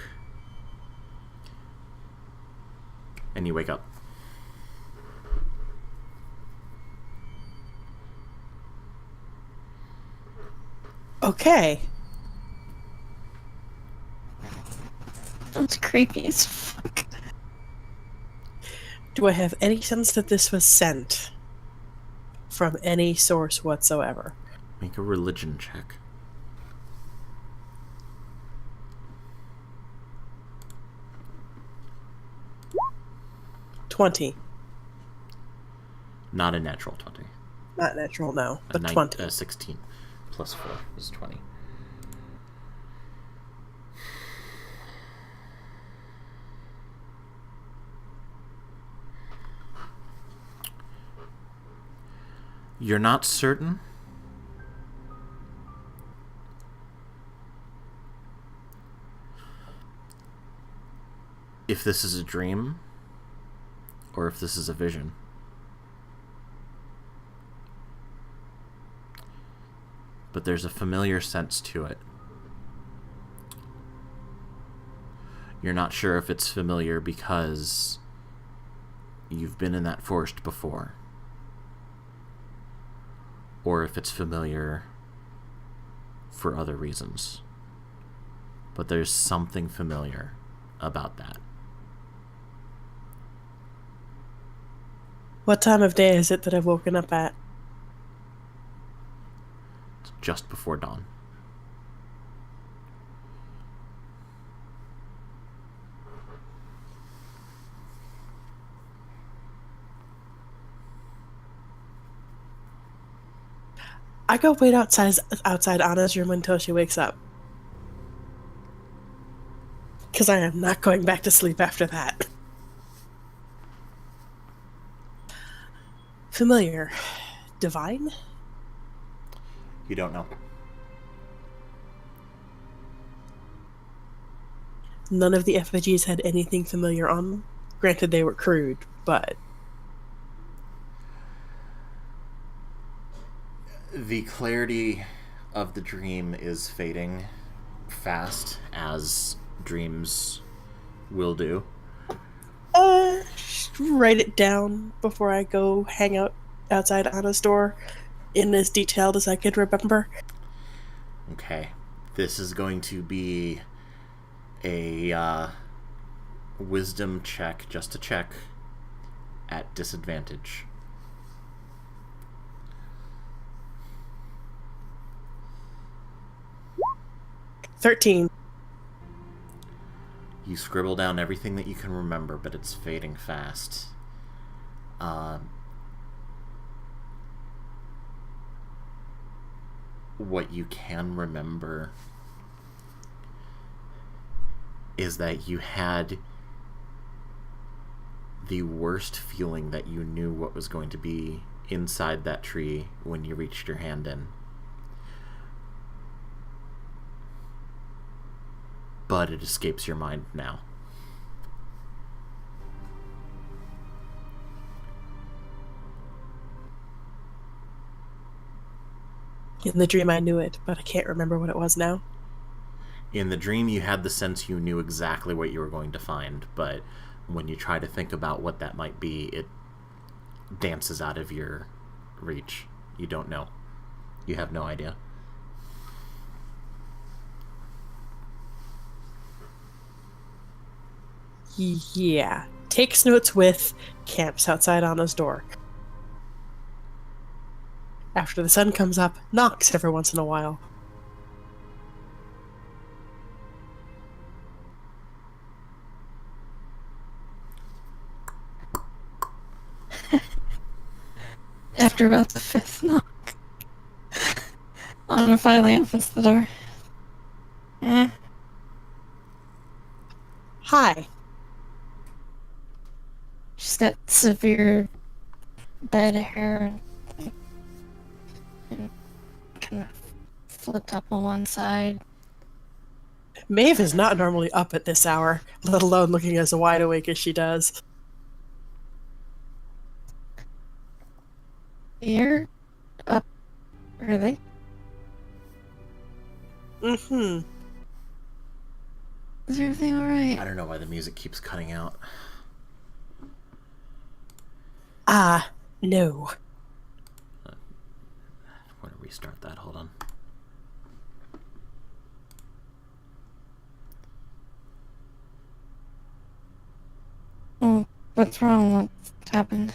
And you wake up. Okay. That's creepy as fuck. Do I have any sense that this was sent from any source whatsoever? Make a religion check. $20. Not a natural 20. Not natural, no, but 20. 16 plus 4 is 20. You're not certain if this is a dream or if this is a vision. But there's a familiar sense to it. You're not sure if it's familiar because you've been in that forest before, or if it's familiar for other reasons. But there's something familiar about that. What time of day is it that I've woken up at? It's just before dawn. I go wait outside Anna's room until she wakes up. Because I am not going back to sleep after that. Familiar. Divine? You don't know. None of the effigies had anything familiar on them. Granted, they were crude, but... The clarity of the dream is fading fast, as dreams will do. Write it down before I go hang out outside Anna's door. in as detailed as I could remember. Okay. This is going to be a wisdom check, just a check, at disadvantage. 13. You scribble down everything that you can remember, but it's fading fast. What you can remember is that you had the worst feeling that you knew what was going to be inside that tree when you reached your hand in. But it escapes your mind now. In the dream I knew it, but I can't remember what it was now. In the dream, you had the sense you knew exactly what you were going to find, but when you try to think about what that might be, it dances out of your reach. You don't know. You have no idea. Yeah. Takes notes with, camps outside Anna's door. After the sun comes up, knocks every once in a while. After about the 5th knock, Anna finally opens the door. Hi. She's got severe bed hair and kind of flipped up on one side. Maeve is not normally up at this hour, let alone looking as wide awake as she does. You're up early? Mm-hmm. Is everything alright? I don't know why the music keeps cutting out. No. I want to restart that. Hold on. Oh, what's wrong? What's happened?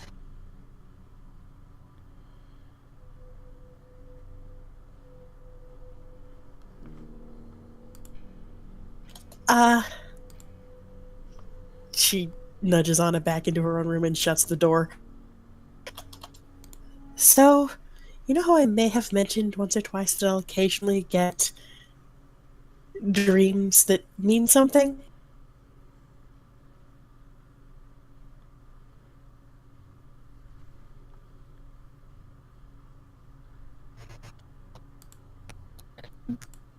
She nudges Anna back into her own room and shuts the door. So, you know how I may have mentioned once or twice that I'll occasionally get dreams that mean something?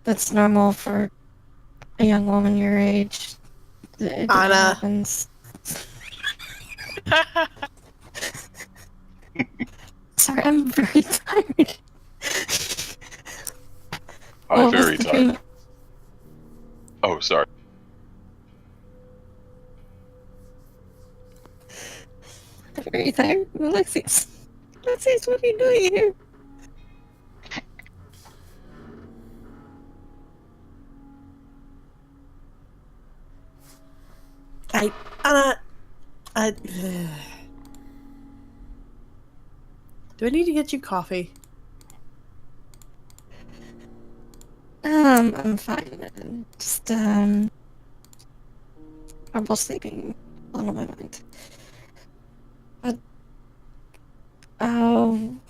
That's normal for a young woman your age. It Anna. happens. Sorry, I'm very tired. I'm What was very the tired. dream? Oh, sorry. I'm very tired. Alexius, what are you doing here? Do I need to get you coffee? I'm fine. Just, trouble sleeping on my mind. But,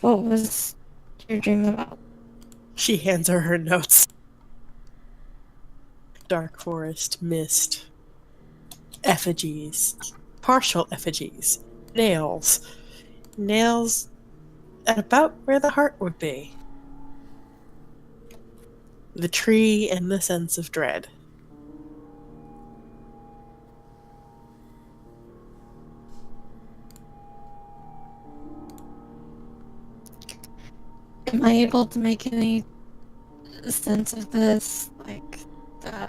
what was your dream about? She hands her notes. Dark forest, mist, effigies, partial effigies, nails. Nails at about where the heart would be. The tree and the sense of dread. Am I able to make any sense of this? Like, can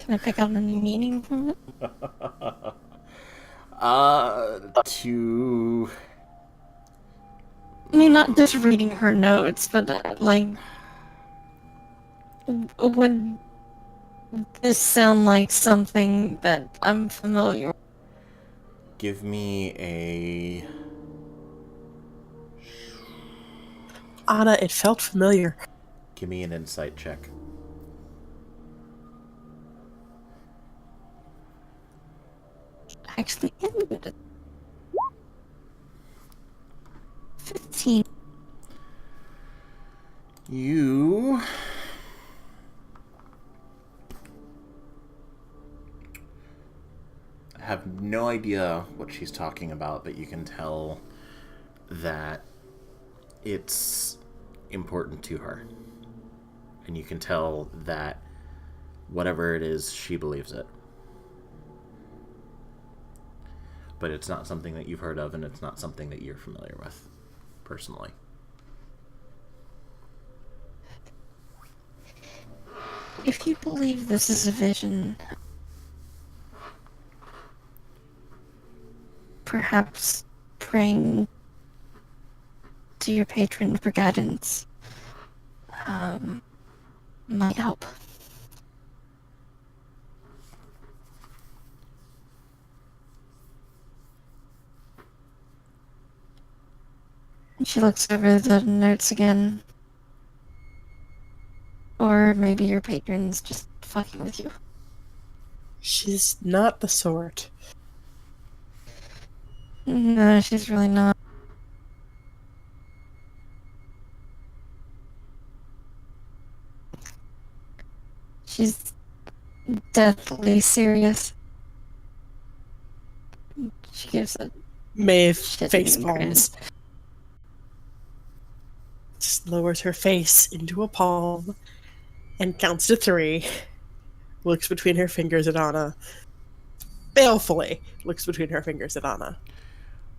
I pick out any meaning from it? To I mean, not just reading her notes, but like, would this sound like something that I'm familiar with? Give me a... Anna, it felt familiar. Give me an insight check. Actually, am good at 15. You... have no idea what she's talking about, but you can tell that it's important to her. And you can tell that whatever it is, she believes it. But it's not something that you've heard of, and it's not something that you're familiar with, personally. If you believe this is a vision, perhaps praying to your patron for guidance might help. She looks over the notes again. Or maybe your patron's just fucking with you. She's not the sort. No, she's really not. She's deathly serious. She gives a Maeve shit face grin. palms. Just lowers her face into a palm and counts to 3. Looks between her fingers at Anna. Balefully looks between her fingers at Anna.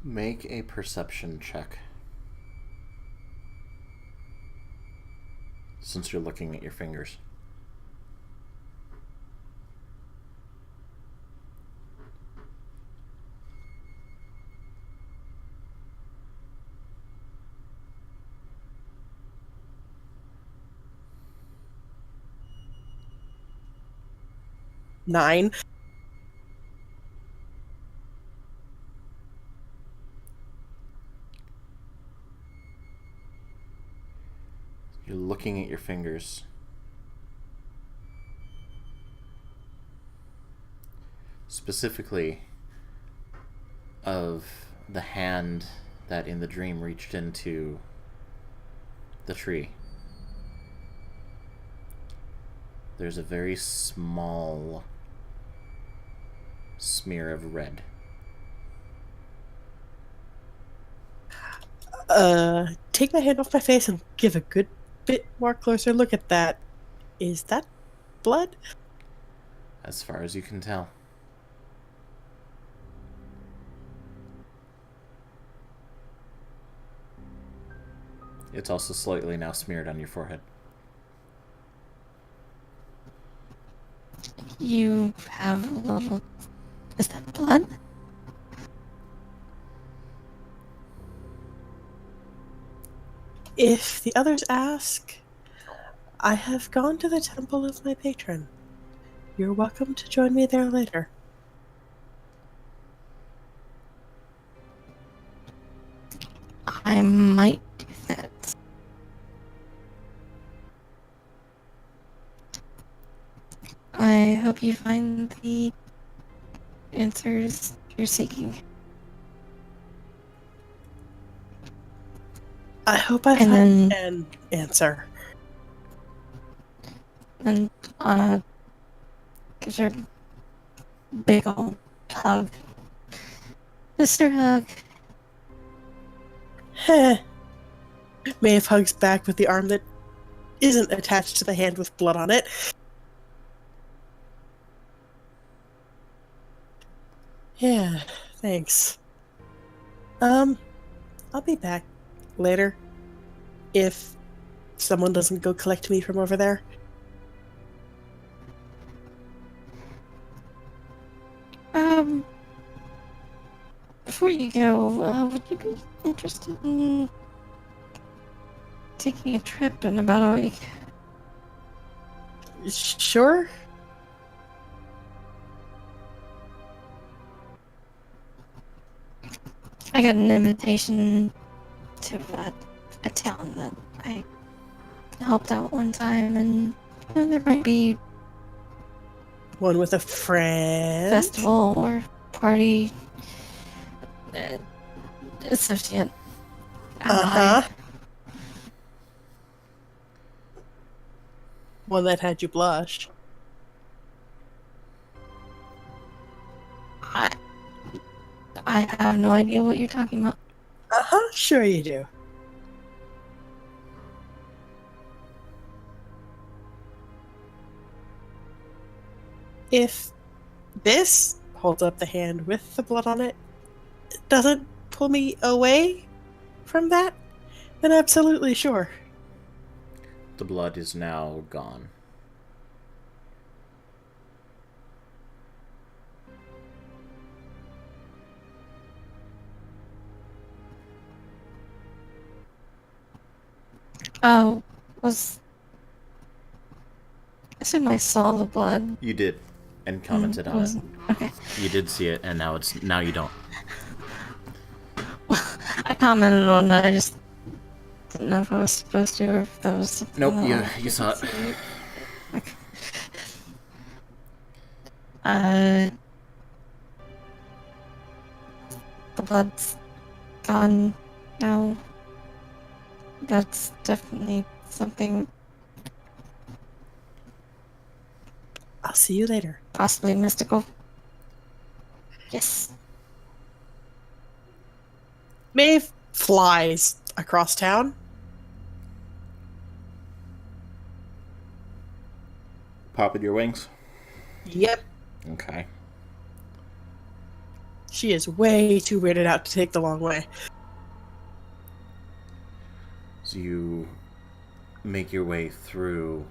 Make a perception check. Since you're looking at your fingers. Nine. You're looking at your fingers. Specifically of the hand that in the dream reached into the tree. There's a very small smear of red. Take my hand off my face and give a good bit more closer look at that. Is that blood? As far as you can tell. It's also slightly now smeared on your forehead. You have a little... Is that blood? If the others ask, I have gone to the temple of my patron. You're welcome to join me there later. I might do that. I hope you find the answers you're seeking. I hope I And find then- an answer. And Anna gives her a big old hug. Mr. Hug. Heh. Maeve hugs back with the arm that isn't attached to the hand with blood on it. Yeah, thanks. I'll be back later. If someone doesn't go collect me from over there. Before you go, would you be interested in taking a trip in about a week. Sure. I got an invitation to a town that I helped out one time, and there might be One with a friend. festival or party. Associate. Uh-huh. One that had you blush. I have no idea what you're talking about. Uh-huh, sure you do. If this holds up the hand with the blood on it doesn't pull me away from that, then absolutely sure. The blood is now gone. Oh, I assume I saw the blood. You did, and commented on it. Okay. You did see it, and now you don't. I commented on that. I just didn't know if I was supposed to, or if that was something. Nope, that you saw it. Okay. The blood's gone now. That's definitely something I'll see you later. possibly mystical. Yes. Maeve flies across town. Popping your wings? Yep. Okay. She is way too weirded out to take the long way. So you make your way through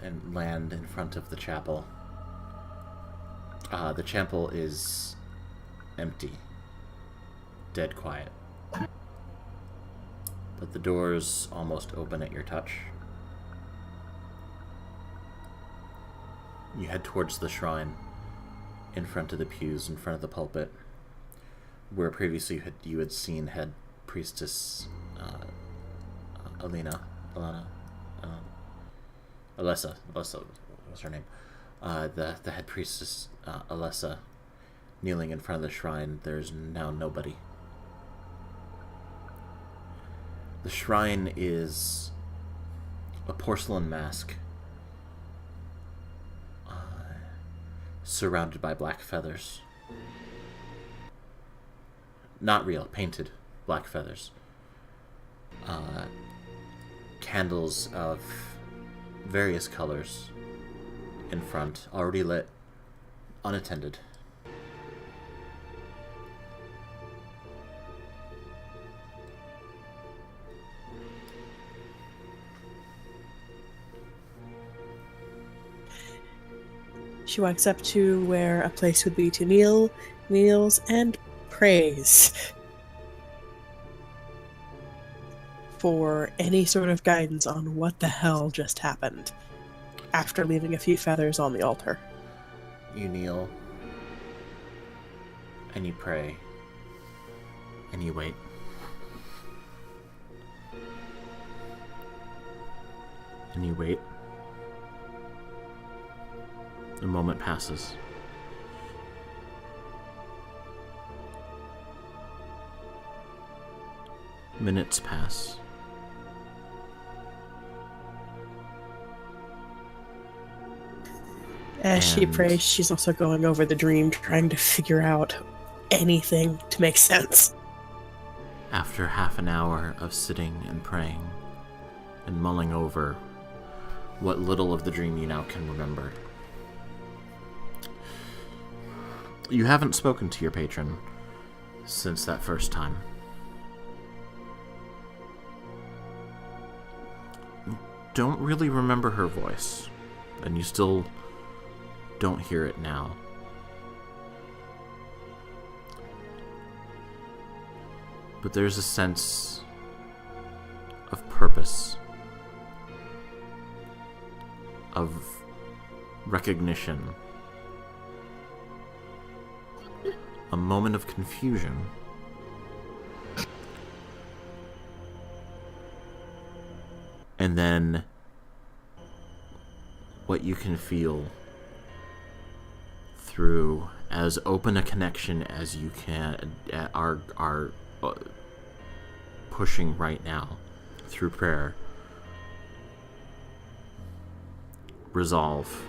and land in front of the chapel. The chapel is empty, dead quiet. But the doors almost open at your touch. You head towards the shrine in front of the pews, in front of the pulpit, where previously you had seen head priestess Alessa was her name. The head priestess Alessa kneeling in front of the shrine. There's now nobody. The shrine is a porcelain mask surrounded by black feathers. Not real, painted black feathers. Candles of various colors in front, already lit, unattended. She walks up to where a place would be to kneel, kneels, and prays for any sort of guidance on what the hell just happened after leaving a few feathers on the altar. You kneel, and you pray, and you wait. And you wait. A moment passes. Minutes pass. As she And- prays, she's also going over the dream, trying to figure out anything to make sense. After half an hour of sitting and praying and mulling over what little of the dream you now can remember, you haven't spoken to your patron since that first time. Don't really remember her voice, and you still don't hear it now. but there's a sense of purpose, of recognition, a moment of confusion, and then what you can feel through as open a connection as you can are pushing right now through prayer. Resolve,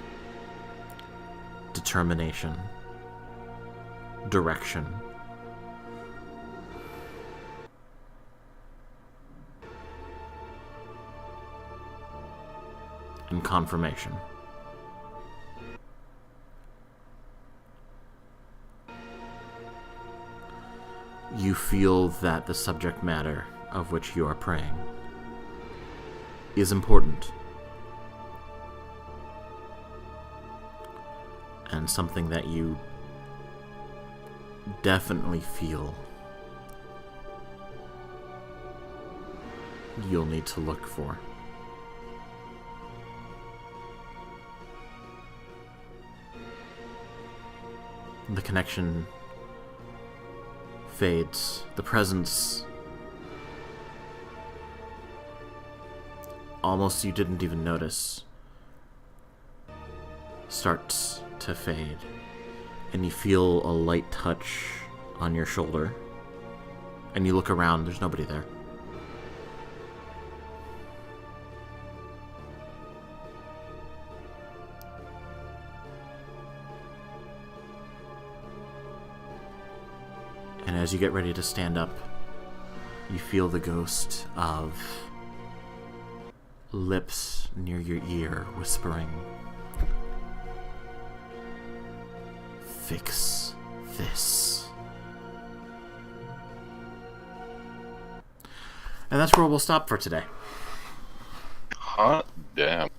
determination, direction, and confirmation. You feel that the subject matter of which you are praying is important, and something that you definitely feel you'll need to look for. The connection fades. The presence, almost you didn't even notice, starts to fade, and you feel a light touch on your shoulder, and you look around. There's nobody there. And as you get ready to stand up, you feel the ghost of lips near your ear whispering, "Fix this." And that's where we'll stop for today. Hot damn.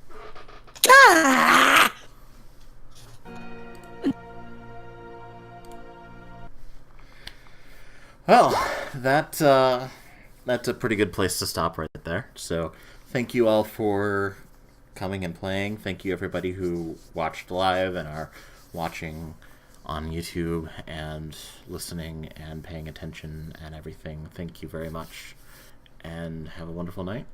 Ah! Well, that's a pretty good place to stop right there. So, thank you all for coming and playing. Thank you everybody who watched live and are watching on YouTube and listening and paying attention and everything. Thank you very much, and have a wonderful night.